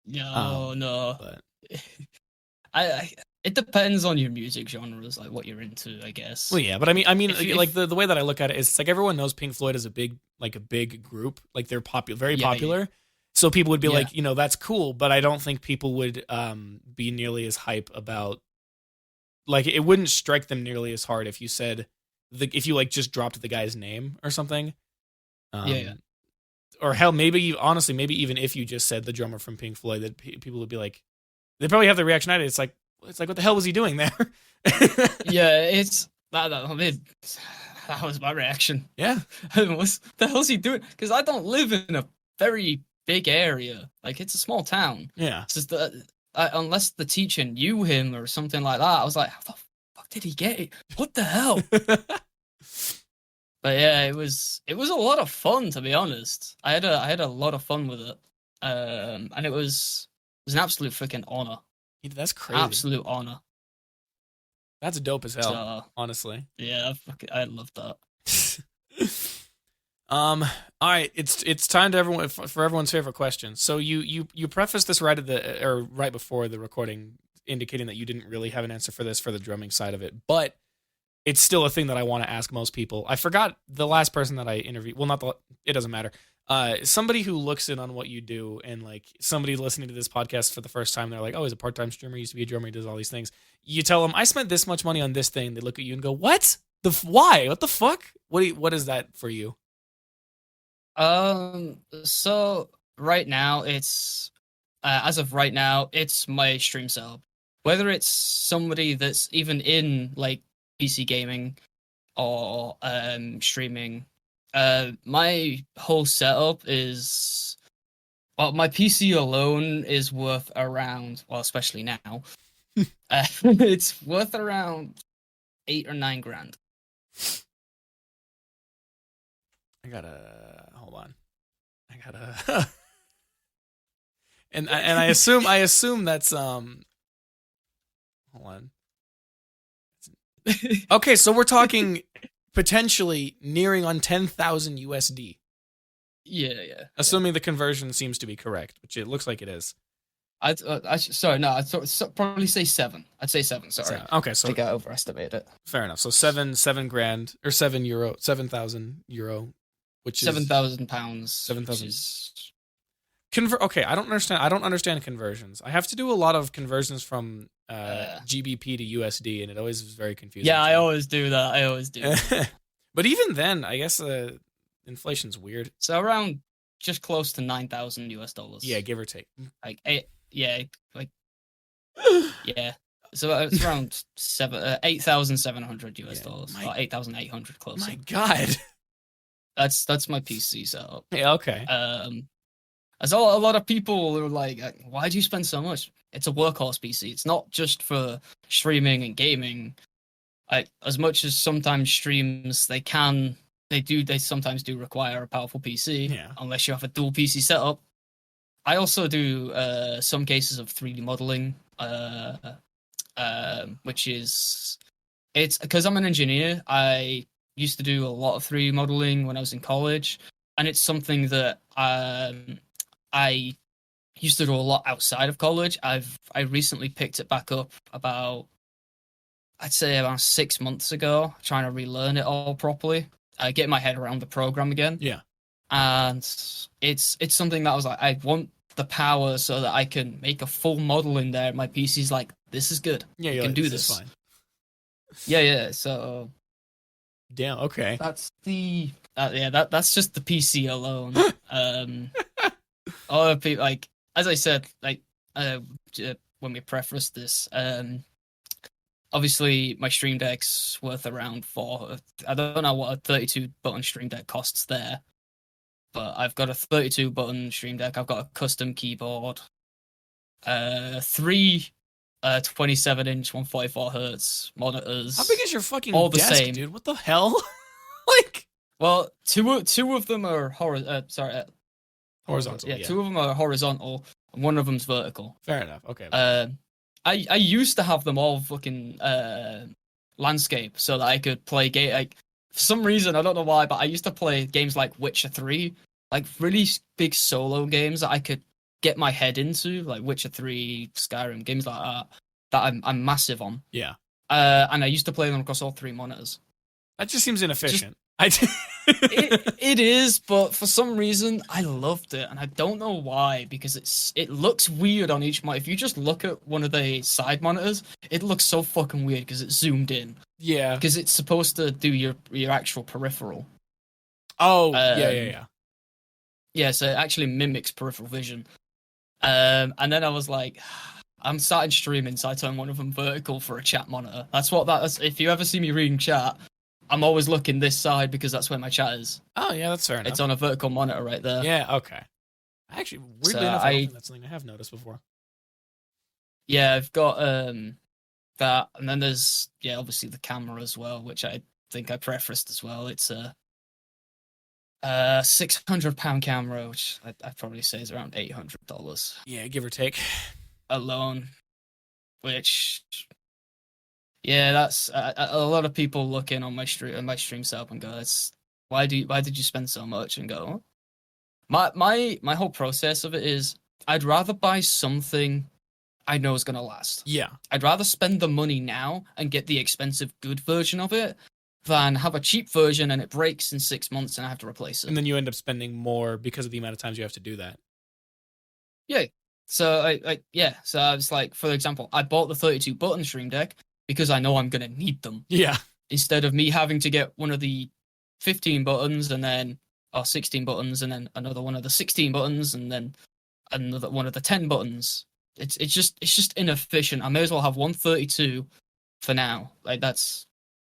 No. But it depends on your music genres, like what you're into, I guess. well, yeah, but I mean, like the way that I look at it is, it's like everyone knows Pink Floyd is a big group, like they're popular, very popular. Yeah. So people would be like, that's cool, but I don't think people would be nearly as hype about. Like, it wouldn't strike them nearly as hard if you said if you like just dropped the guy's name or something. Or hell, maybe even if you just said the drummer from Pink Floyd, that people would be like, they probably have the reaction at it. It's like what the hell was he doing there? Yeah, it's that was my reaction. Yeah, what the hell's he doing? Because I don't live in a very big area. Like, it's a small town. Yeah, it's just unless the teacher knew him or something like that, I was like, how the fuck did he get it? What the hell? But yeah, it was a lot of fun, to be honest. I had a lot of fun with it, and it was an absolute freaking honor. That's crazy. Absolute honor. That's dope as hell. Honestly. Yeah, I love that. All right, it's time to for everyone's favorite question. So you prefaced this right before the recording, indicating that you didn't really have an answer for this for the drumming side of it, but it's still a thing that I want to ask most people. I forgot the last person that I interviewed. Well, it doesn't matter. Somebody who looks in on what you do, and like somebody listening to this podcast for the first time, they're like, "Oh, he's a part-time streamer. He used to be a drummer. He does all these things." You tell them, "I spent this much money on this thing." They look at you and go, "What? Why? What the fuck? What is that for you?" So right now it's as of right now it's my stream setup. Whether it's somebody that's even in like PC gaming or streaming, my whole setup is, well, my PC alone is worth around, well, especially now, it's worth around 8 or 9 grand. Hold on. and I assume that's hold on. Okay, so we're talking potentially nearing on 10,000 USD. Yeah. Assuming the conversion seems to be correct, which it looks like it is. I'd probably say 7. I'd say 7. Sorry. Okay, so I think I overestimated it. Fair enough. So 7 grand or €7, 7,000 euro, which is £7,000. 7,000. Okay, I don't understand conversions. I have to do a lot of conversions from GBP to USD, and it always is very confusing. Yeah, I always do that. But even then, I guess inflation's weird. So around just close to $9,000. Yeah, give or take. Like yeah. So it's around $8,700 US, or 8,800 close. My God, that's my PC setup. Yeah, okay. I saw a lot of people who are like, "Why do you spend so much?" It's a workhorse PC. It's not just for streaming and gaming. As much as sometimes streams they can they sometimes do require a powerful PC. Yeah. Unless you have a dual PC setup. I also do some cases of 3D modeling, which is it's because I'm an engineer. I used to do a lot of 3D modeling when I was in college, and it's something that I used to do a lot outside of college. I recently picked it back up about, I'd say around 6 months ago, trying to relearn it all properly, get my head around the program again. Yeah. And it's something that I was like, I want the power so that I can make a full model in there. My PC's like, this is good. Yeah, you can like, do this. Is fine. Yeah. So damn. Okay. that's the that's just the PC alone. Other people, like as I said, like when we prefaced this, obviously my Stream Deck's worth around I don't know what a 32 button Stream Deck costs there. But I've got a 32 button Stream Deck. I've got a custom keyboard, 3 27-inch 144 hertz monitors. How big is your fucking all the desk, same, dude? What the hell? Like, well, two of them are horizontal. Yeah, yeah. 2 of them are horizontal, and 1 of them's vertical. Fair enough. Okay. I used to have them all fucking landscape so that I could play game. Like, for some reason, I don't know why, but I used to play games like Witcher 3, like really big solo games that I could get my head into, like Witcher 3, Skyrim, games like that I'm massive on. Yeah. And I used to play them across all 3 monitors. That just seems inefficient. It is, but for some reason I loved it, and I don't know why, because it looks weird on each monitor. If you just look at one of the side monitors, it looks so fucking weird because it's zoomed in. Yeah. Because it's supposed to do your actual peripheral. Oh, yeah. Yeah, so it actually mimics peripheral vision. And then I was like, I'm starting streaming, so I turned one of them vertical for a chat monitor. That's what that is. If you ever see me reading chat, I'm always looking this side because that's where my chat is. Oh, yeah, that's fair enough. It's on a vertical monitor right there. Yeah, okay. Actually, weirdly enough, I don't think that's something I have noticed before. Yeah, I've got that, and then there's obviously the camera as well, which I think I prefaced as well. It's a £600 camera, which I'd probably say is around $800. Yeah, give or take. Alone, which that's a lot of people look in on my stream setup and go, why did you spend so much? And go, my whole process of it is, I'd rather buy something I know is gonna last. Yeah, I'd rather spend the money now and get the expensive good version of it than have a cheap version and it breaks in 6 months and I have to replace it. And then you end up spending more because of the amount of times you have to do that. Yeah. So so I was like, for example, I bought the 32 button Stream Deck because I know I'm gonna need them. Yeah. Instead of me having to get one of the 15 buttons or 16 buttons and then another one of the 16 buttons and then another one of the 10 buttons. It's just inefficient. I may as well have 132 for now. Like that's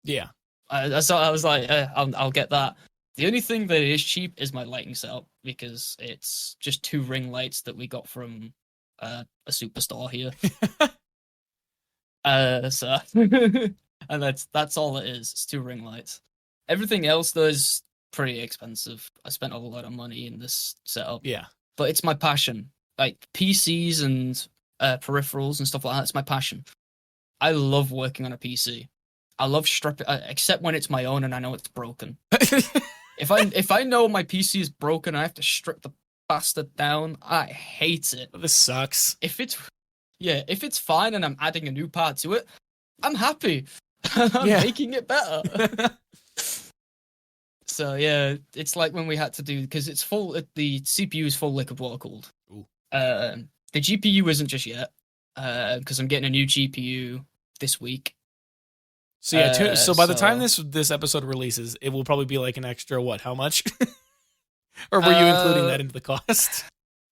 yeah. I was like, I'll get that. The only thing that is cheap is my lighting setup because it's just 2 ring lights that we got from a superstore here. So and that's all it is. It's 2 ring lights. Everything else though is pretty expensive. I spent a lot of money in this setup. Yeah, but it's my passion. Like PCs and peripherals and stuff like that. It's my passion. I love working on a PC. I love stripping, except when it's my own and I know it's broken. If I know my PC is broken, I have to strip the bastard down. I hate it. This sucks. If it's fine and I'm adding a new part to it, I'm happy. I'm making it better. So yeah, it's like when we had to do, because it's full. The CPU is full liquid water cooled. The GPU isn't just yet, because I'm getting a new GPU this week. So yeah, so by the time this episode releases, it will probably be like an extra what? How much? Or were you including that into the cost?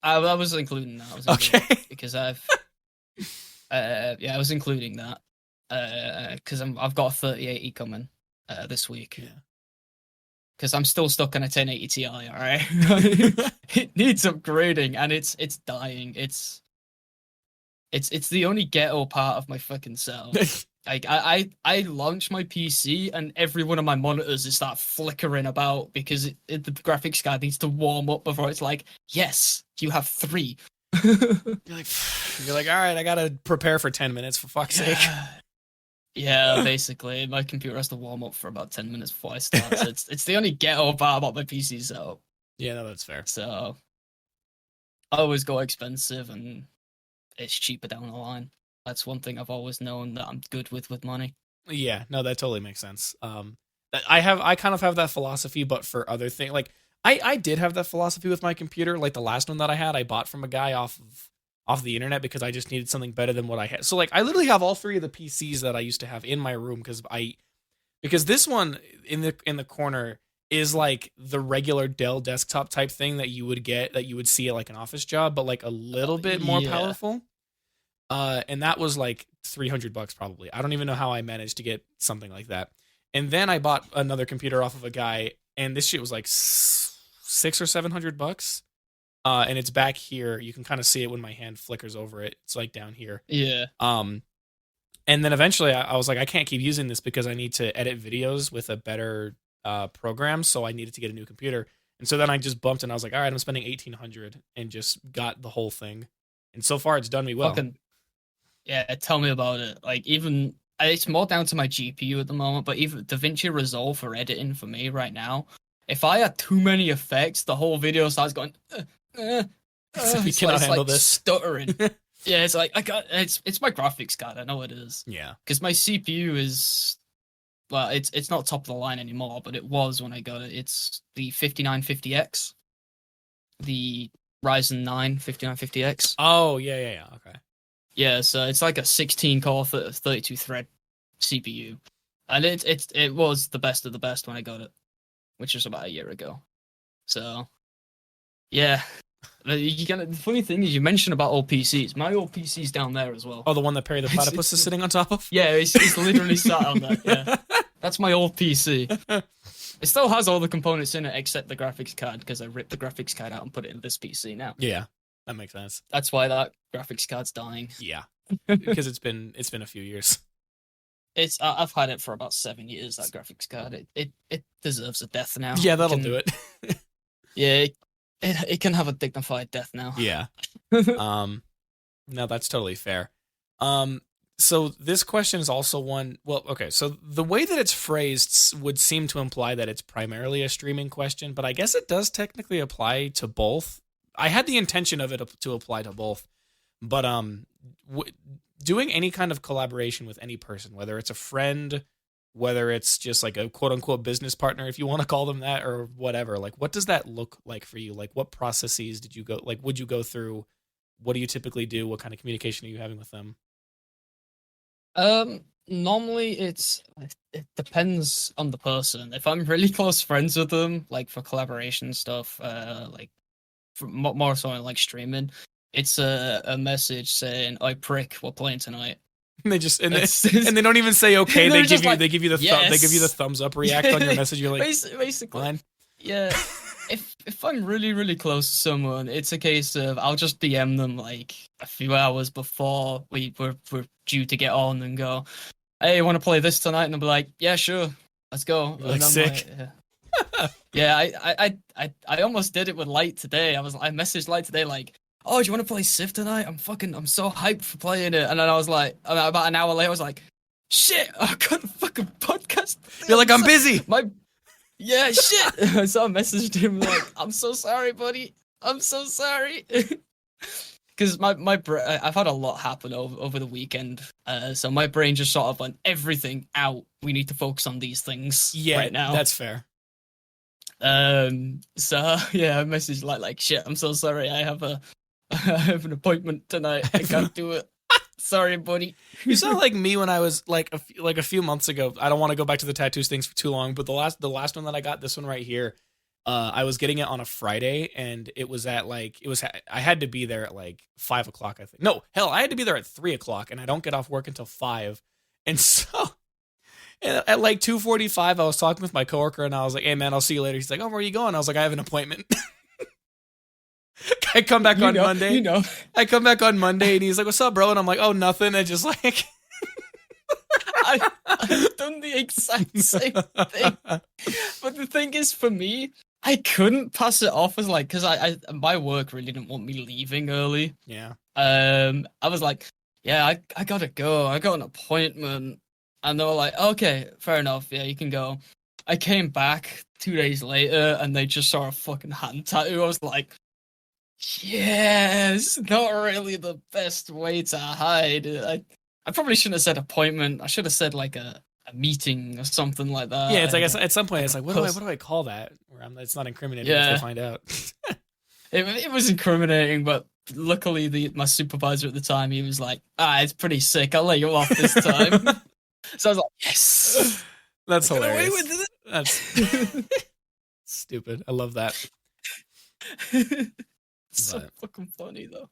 I was including that. Okay. Because I was including that because I've got a 3080 coming this week. Yeah. Because I'm still stuck on a 1080 Ti. All right. It needs upgrading, and it's dying. It's the only ghetto part of my fucking setup. Like I launch my PC and every one of my monitors is start flickering about because the graphics card needs to warm up before it's like, yes, you have 3. You're like, all right, I gotta prepare for 10 minutes for fuck's sake. Yeah, basically, my computer has to warm up for about 10 minutes before I start. So it's the only ghetto part about my PC setup. Yeah, no, that's fair. So I always go expensive, and it's cheaper down the line. That's one thing I've always known that I'm good with money. Yeah, no, that totally makes sense. I kind of have that philosophy, but for other things, like I did have that philosophy with my computer. Like the last one that I had, I bought from a guy off the internet because I just needed something better than what I had. So like I literally have all 3 of the PCs that I used to have in my room because this one in the corner is like the regular Dell desktop type thing that you would see at like an office job, but like a little bit more powerful. And that was like $300 probably. I don't even know how I managed to get something like that. And then I bought another computer off of a guy, and this shit was like $600 or $700. And it's back here. You can kind of see it when my hand flickers over it. It's like down here. Yeah. And then eventually I was like, I can't keep using this because I need to edit videos with a better program. So I needed to get a new computer. And so then I just bumped and I was like, all right, I'm spending $1,800 and just got the whole thing. And so far it's done me well. Yeah, tell me about it. Like, even it's more down to my GPU at the moment, but even DaVinci Resolve for editing for me right now, if I add too many effects, the whole video starts going. You cannot handle this. Stuttering. Yeah, it's like it's my graphics card. I know it is. Yeah, because my CPU is, well, it's not top of the line anymore, but it was when I got it. It's the 5950X, the Ryzen 9 5950X. Oh yeah. Okay. Yeah, so it's like a 16 core 32 thread CPU, and it was the best of the best when I got it, which was about a year ago. So yeah, the funny thing is you mentioned about old PCs. My old PC's down there as well. Oh, the one that Perry the Platypus is sitting on top of? Yeah, it's literally sat on that. Yeah, that's my old PC. It still has all the components in it except the graphics card because I ripped the graphics card out and put it in this PC now. Yeah. That makes sense. That's why that graphics card's dying. Yeah, because it's been a few years. I've had it for about 7 years. That graphics card, it deserves a death now. Yeah, that'll do it. Yeah, it can have a dignified death now. Yeah. No, that's totally fair. So this question is also one. Well, okay. So the way that it's phrased would seem to imply that it's primarily a streaming question, but I guess it does technically apply to both. I had the intention of it to apply to both, but doing any kind of collaboration with any person, whether it's a friend, whether it's just like a quote unquote business partner, if you want to call them that, or whatever, like what does that look like for you? Like what processes did you go? Like would you go through? What do you typically do? What kind of communication are you having with them? Normally it depends on the person. If I'm really close friends with them, like for collaboration stuff, like. More so like streaming, it's a message saying, "I prick, we're playing tonight." And they just and they don't even say okay. They give you the thumbs up react on your message. You're like basically, fine. Yeah. if I'm really really close to someone, it's a case of I'll just DM them like a few hours before we're due to get on and go, "Hey, want to play this tonight?" And they'll be like, "Yeah, sure, let's go." You're like sick. Like, yeah, I almost did it with Light today. I messaged Light today like, "Oh, do you want to play Civ tonight? I'm so hyped for playing it." And then I was like, about an hour later, I was like, "Shit, I got a fucking podcast." You're like, "I'm busy." Yeah, shit. So I messaged him like, "I'm so sorry, buddy. I'm so sorry." Because I've had a lot happen over the weekend, so my brain just sort of went everything out. We need to focus on these things right now. That's fair. So yeah, I messaged like shit. I'm so sorry. I have an appointment tonight. I can't do it. Sorry, buddy. You sound like me when I was like a few months ago. I don't want to go back to the tattoos things for too long, but the last one that I got, this one right here, I was getting it on a Friday, and it was at I had to be there at like 5 o'clock, I think. No, hell, I had to be there at 3 o'clock, and I don't get off work until 5. And so at like 2:45, I was talking with my coworker, and I was like, "Hey man, I'll see you later." He's like, "Oh, where are you going?" I was like, "I have an appointment." I come back on Monday. I come back on Monday, and he's like, "What's up, bro?" And I'm like, "Oh, nothing." And just like, I've done the exact same thing. But the thing is, for me, I couldn't pass it off as like, because my work really didn't want me leaving early. Yeah. I was like, yeah, I gotta go. I got an appointment. And they were like, okay, fair enough. Yeah, you can go. I came back 2 days later and they just saw a fucking hand tattoo. I was like, yeah, it's not really the best way to hide. I probably shouldn't have said appointment. I should have said like a meeting or something like that. Yeah, it's like at some point it's like, what do I call that? Where it's not incriminating if they find out. It was incriminating, but luckily my supervisor at the time, he was like, it's pretty sick. I'll let you off this time. So I was like, yes. That's hilarious. Away with it. That's stupid. I love that. So fucking funny though.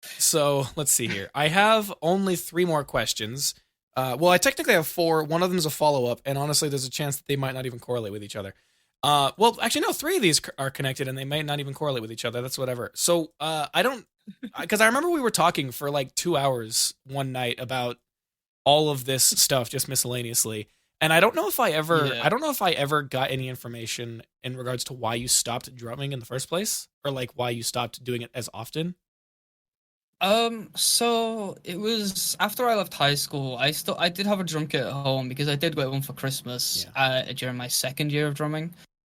So let's see here. I have only 3 more questions. Well, I technically have 4. One of them is a follow-up, and honestly, there's a chance that they might not even correlate with each other. Well, actually, no, 3 of these are connected, and they may not even correlate with each other. That's whatever. So I don't, because I remember we were talking for like 2 hours one night about all of this stuff, just miscellaneously. And I don't know if I ever got any information in regards to why you stopped drumming in the first place, or like why you stopped doing it as often. So it was after I left high school. I did have a drum kit at home because I did get one for Christmas. During my second year of drumming,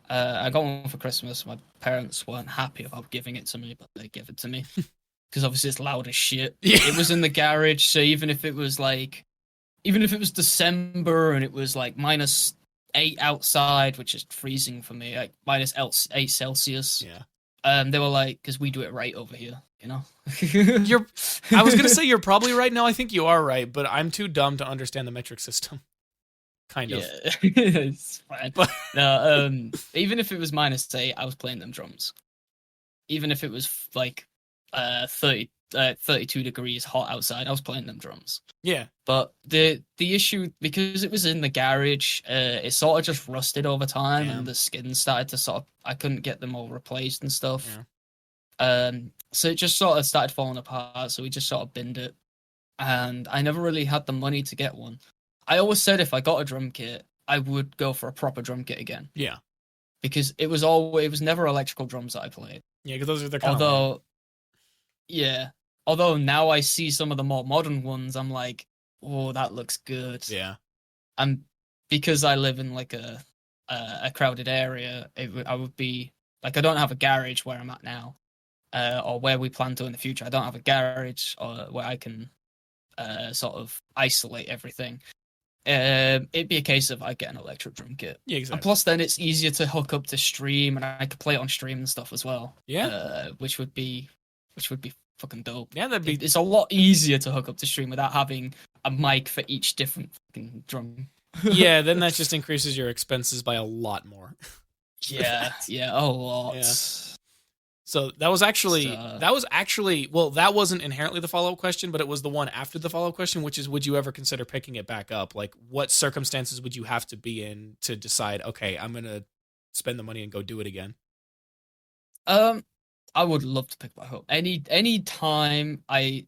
I got one for Christmas. My parents weren't happy about giving it to me, but they gave it to me because obviously it's loud as shit. Yeah. It was in the garage, so even if it was December and it was like -8 outside, which is freezing for me, like -8 Celsius. Yeah. They were like, because we do it right over here, you know. I was gonna say you're probably right. No, I think you are right, but I'm too dumb to understand the metric system. Kind of. It's fine. But no, even if it was -8, I was playing them drums. Even if it was like 32 degrees hot outside, I was playing them drums. Yeah. But the issue, because it was in the garage, it sort of just rusted over time, and the skin started to I couldn't get them all replaced and stuff. Yeah. So it just sort of started falling apart, so we just sort of binned it. And I never really had the money to get one. I always said if I got a drum kit, I would go for a proper drum kit again. Yeah. Because it was never electrical drums that I played. Yeah, because those are the kind of... Yeah. Although now I see some of the more modern ones, I'm like, oh, that looks good. Yeah. And because I live in like a crowded area, I would be like, I don't have a garage where I'm at now, or where we plan to in the future. I don't have a garage where I can sort of isolate everything. It'd be a case of I get an electric drum kit. Yeah, exactly. And plus, then it's easier to hook up to stream, and I could play it on stream and stuff as well. Yeah. Which would be fucking dope. Yeah, It's a lot easier to hook up to stream without having a mic for each different fucking drum. Yeah, then that just increases your expenses by a lot more. Yeah, a lot. Yeah. So that was actually well, that wasn't inherently the follow-up question, but it was the one after the follow-up question, which is, would you ever consider picking it back up? Like, what circumstances would you have to be in to decide, okay, I'm gonna spend the money and go do it again? I would love to pick back up. Anytime I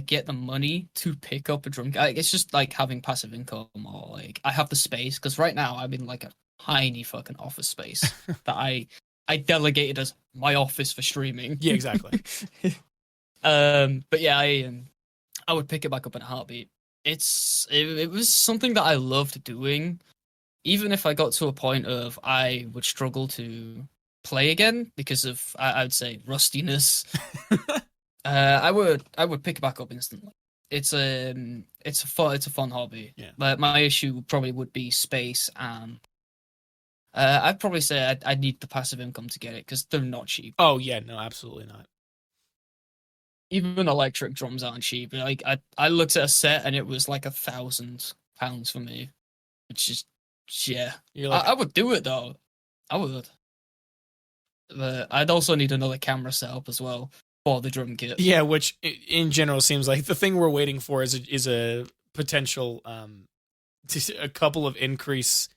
get the money to pick up a drum kit, it's just like having passive income, or like I have the space, because right now I'm in like a tiny fucking office space that I delegated as my office for streaming. Yeah, exactly. But yeah, I would pick it back up in a heartbeat. It was something that I loved doing, even if I got to a point of I would struggle to play again because of I would say rustiness. I would pick it back up instantly. It's a fun hobby. Yeah. But my issue probably would be space, and I'd probably say I'd need the passive income to get it, because they're not cheap. Oh yeah, no, absolutely not. Even electric drums aren't cheap. Like I looked at a set and it was like £1,000 for me, which is I would do it though. I would. But I'd also need another camera setup as well for the drum kit. Yeah, which in general seems like the thing we're waiting for is a potential a couple of increase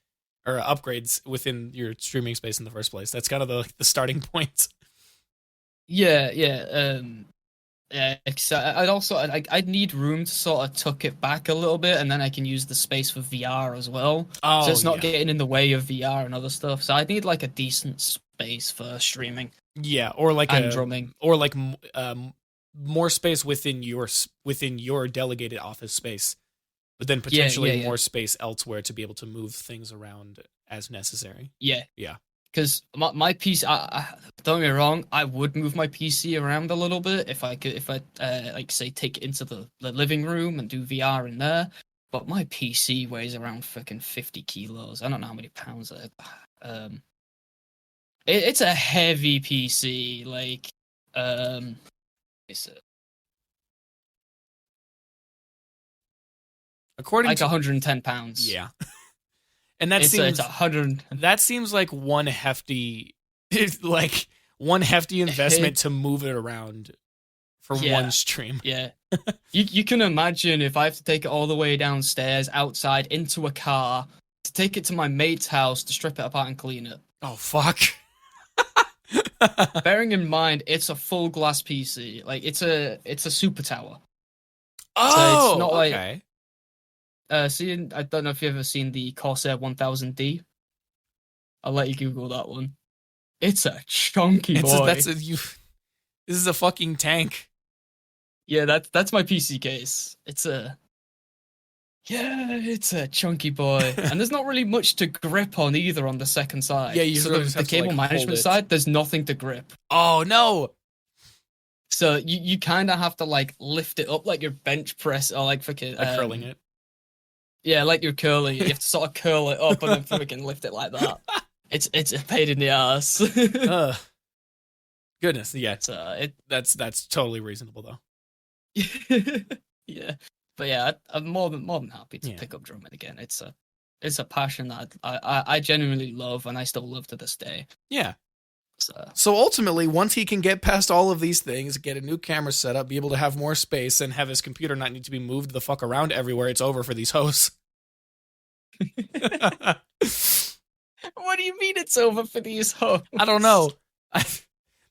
or upgrades within your streaming space in the first place. That's kind of the starting point. Yeah. Yeah, I'd need room to sort of tuck it back a little bit, and then I can use the space for VR as well. So Oh it's not yeah, getting in the way of VR and other stuff. So I'd need like a decent space for streaming yeah, or like and drumming. more space within your delegated office space, but then Yeah, potentially yeah. more space elsewhere to be able to move things around as necessary. Yeah, Yeah. because my PC, don't get me wrong, I would move my PC around a little bit if I could, if I like say take it into the living room and do VR in there. But my PC weighs around freaking 50 kilos. I don't know how many pounds. It's a heavy PC. Like, it's According like to 110 pounds. yeah, and that It's 100. that seems like one hefty like one hefty investment to move it around for Yeah. one stream. Yeah. You can imagine if I have to take it all the way downstairs, outside, into a car, to take it to my mate's house to strip it apart and clean it. Oh fuck. Bearing in mind, it's a full glass PC. Like it's a super tower. Oh, it's not like- okay. I don't know if you've ever seen the Corsair 1000D. I'll let you Google that one. It's a chunky boy. This is a fucking tank. Yeah, that's my PC case. It's a chunky boy, and there's not really much to grip on either on the second side. Yeah, you so sort of just the have to, cable like, hold management it. side, there's nothing to grip. Oh no. So you kind of have to like lift it up like your bench press or like freaking Like curling it. Yeah, like you're curling. You have to sort of curl it up and then freaking lift it like that. It's a pain in the ass. Ugh. Goodness, yeah. That's totally reasonable though. Yeah, but yeah, I'm more than happy to pick up drumming again. It's a passion that I genuinely love, and I still love to this day. Yeah. So ultimately, once he can get past all of these things, get a new camera set up, be able to have more space, and have his computer not need to be moved the fuck around everywhere, it's over for these hosts. What do you mean it's over for these hosts? I don't know.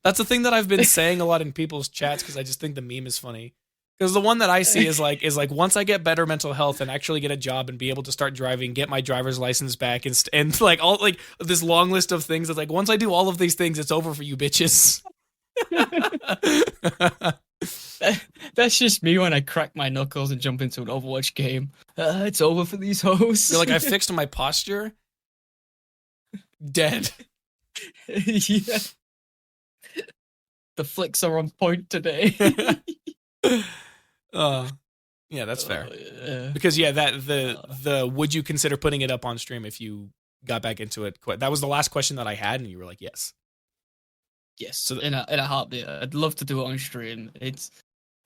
That's the thing that I've been saying a lot in people's chats because I just think the meme is funny. Because the one that I see is like once I get better mental health and actually get a job and be able to start driving, get my driver's license back, and like all like this long list of things. It's like once I do all of these things, it's over for you bitches. That's just me when I crack my knuckles and jump into an Overwatch game. It's over for these hosts. You're like, I fixed my posture. Dead. Yeah. The flicks are on point today. Yeah, that's fair. Yeah. Because the would you consider putting it up on stream if you got back into it? That was the last question that I had, and you were like, yes. Yes, so in a heartbeat. I'd love to do it on stream.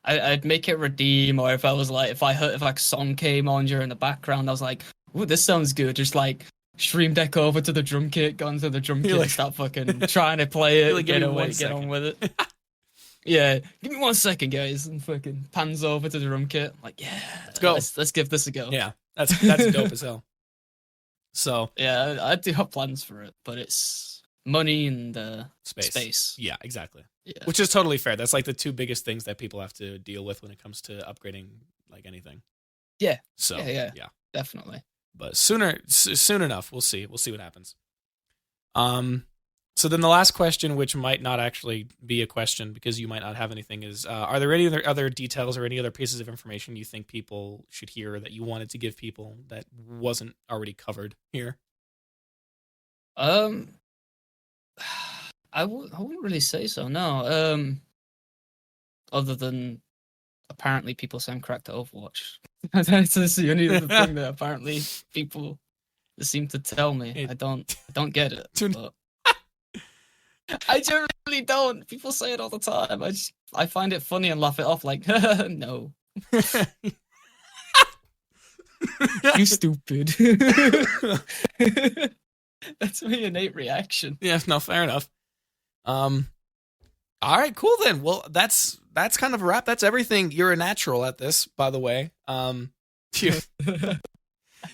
I'd make it redeem, or if like a song came on during the background, I was like, "Ooh, this sounds good." Just like stream deck over to the drum kit, go into the drum kit, like, and start fucking trying to play it. Like, get on with it. Yeah, give me 1 second, guys, and fucking pans over to the drum kit. I'm like, yeah, let's go. Let's give this a go. Yeah, that's dope as hell. So yeah, I do have plans for it, but it's money and space. Yeah, exactly. Yeah. Which is totally fair. That's like the two biggest things that people have to deal with when it comes to upgrading like anything. Yeah. So yeah, definitely. But soon enough, we'll see. We'll see what happens. So then the last question, which might not actually be a question because you might not have anything, is are there any other details or any other pieces of information you think people should hear that you wanted to give people that wasn't already covered here? I wouldn't really say so. No. Other than apparently people sound cracked at Overwatch. That's the only other thing that apparently people seem to tell me. I don't get it. But I generally don't. People say it all the time. I find it funny and laugh it off like, no. You stupid. That's my innate reaction. Yeah, no, fair enough. All right, cool then. Well, that's kind of a wrap. That's everything. You're a natural at this, by the way.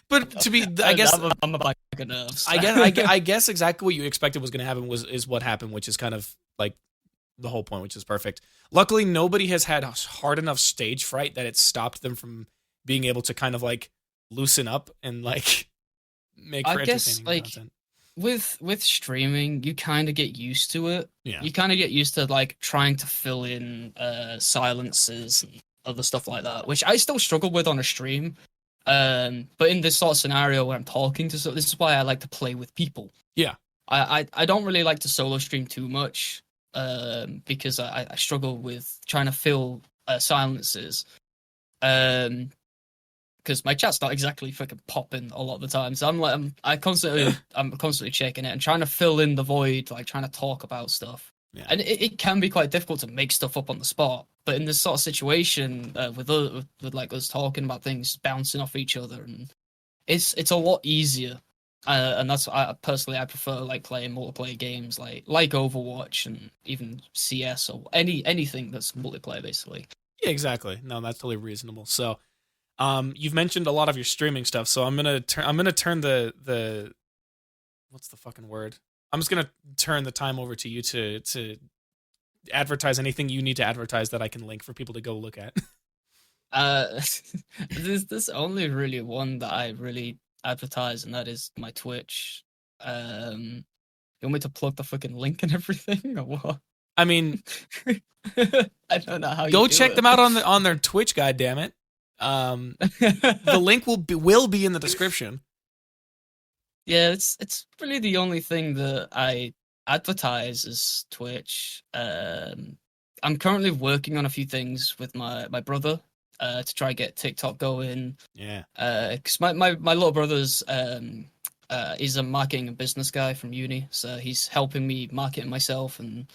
But to be, I guess I'm a bag of nerves. I guess exactly what you expected was going to happen is what happened, which is kind of like the whole point, which is perfect. Luckily, nobody has had hard enough stage fright that it stopped them from being able to kind of like loosen up and like make for entertaining content. With streaming, you kind of get used to it. Yeah. You kind of get used to like trying to fill in silences and other stuff like that, which I still struggle with on a stream. But in this sort of scenario where I'm talking to, so this is why I like to play with people. Yeah. I don't really like to solo stream too much, because I struggle with trying to fill silences. Because my chat's not exactly fucking popping a lot of the time, so I'm constantly checking it and trying to fill in the void, like trying to talk about stuff. Yeah. And it can be quite difficult to make stuff up on the spot. But in this sort of situation, with like us talking about things bouncing off each other, and it's a lot easier. And that's I prefer like playing multiplayer games like Overwatch and even CS or anything that's multiplayer basically. Yeah, exactly. No, that's totally reasonable. So. You've mentioned a lot of your streaming stuff, so I'm gonna turn the what's the fucking word? I'm just gonna turn the time over to you to advertise anything you need to advertise that I can link for people to go look at. There's only really one that I really advertise, and that is my Twitch. You want me to plug the fucking link and everything, or what? I mean, I don't know how. Go check them out on their Twitch. Goddammit. The link will be in the description. Yeah, it's really the only thing that I advertise is Twitch. I'm currently working on a few things with my brother to try and get TikTok going. Yeah. Because my little brother's he's a marketing and business guy from uni, so he's helping me market myself and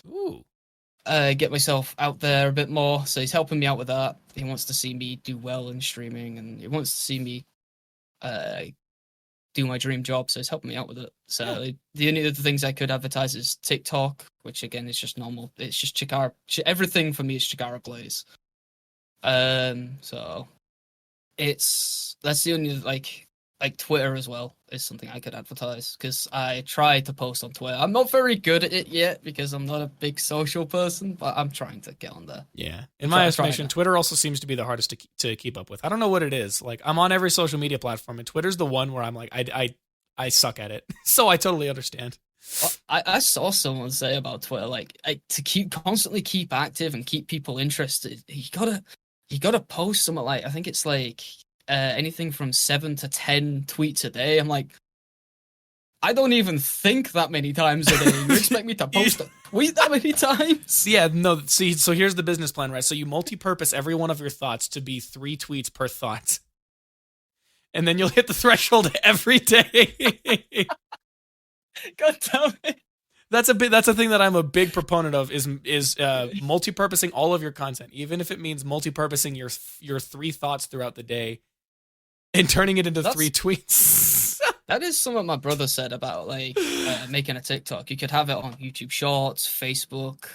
get myself out there a bit more. So he's helping me out with that. He wants to see me do well in streaming, and he wants to see me do my dream job. So he's helping me out with it. So the only other things I could advertise is TikTok, which again is just normal. It's just Chikara. Everything for me is Chikara Plays. So that's the only like Twitter as well is something I could advertise, because I try to post on Twitter. I'm not very good at it yet because I'm not a big social person, but I'm trying to get on there. Yeah. In my estimation, Twitter also seems to be the hardest to keep up with. I don't know what it is. Like, I'm on every social media platform, and Twitter's the one where I'm like, I suck at it. So I totally understand. I saw someone say about Twitter, like, to constantly keep active and keep people interested, you gotta post something like, I think it's like anything from 7 to 10 tweets a day. I'm like, I don't even think that many times a day. You expect me to post a tweet that many times? Yeah, no, see, so here's the business plan, right? So you multi-purpose every one of your thoughts to be 3 tweets per thought. And then you'll hit the threshold every day. God damn it. That's a thing that I'm a big proponent of is multi-purposing all of your content, even if it means multi-purposing your 3 thoughts throughout the day and turning it into 3 tweets. That is something my brother said about like making a TikTok. You could have it on YouTube Shorts, Facebook,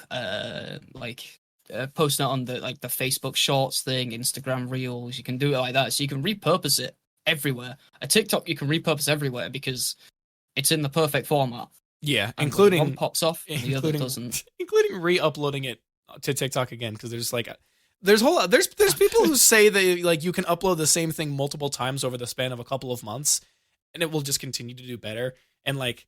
posting it on the Facebook Shorts thing, Instagram Reels. You can do it like that, so you can repurpose it everywhere. A TikTok you can repurpose everywhere because it's in the perfect format. Yeah, and including one pops off and the other doesn't. Including re-uploading it to TikTok again, because there's there's people who say that like you can upload the same thing multiple times over the span of a couple of months, and it will just continue to do better. And like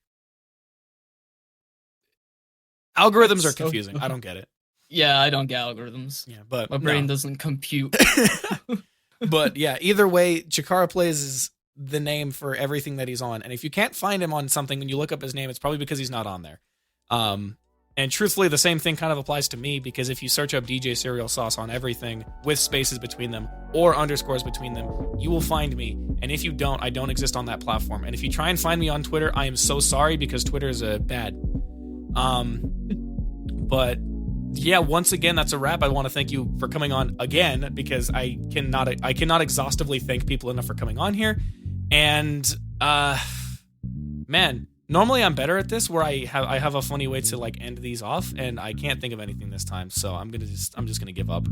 algorithms are confusing. I don't get it. Yeah, I don't get algorithms. Yeah, but my brain doesn't compute. But yeah, either way, Chikara Plays is the name for everything that he's on. And if you can't find him on something when you look up his name, it's probably because he's not on there. And truthfully, the same thing kind of applies to me, because if you search up DJ Cereal Sauce on everything with spaces between them or underscores between them, you will find me. And if you don't, I don't exist on that platform. And if you try and find me on Twitter, I am so sorry, because Twitter is bad. But yeah, once again, that's a wrap. I want to thank you for coming on again, because I cannot exhaustively thank people enough for coming on here. And man, normally I'm better at this, where I have a funny way to like end these off, and I can't think of anything this time, so I'm just gonna give up.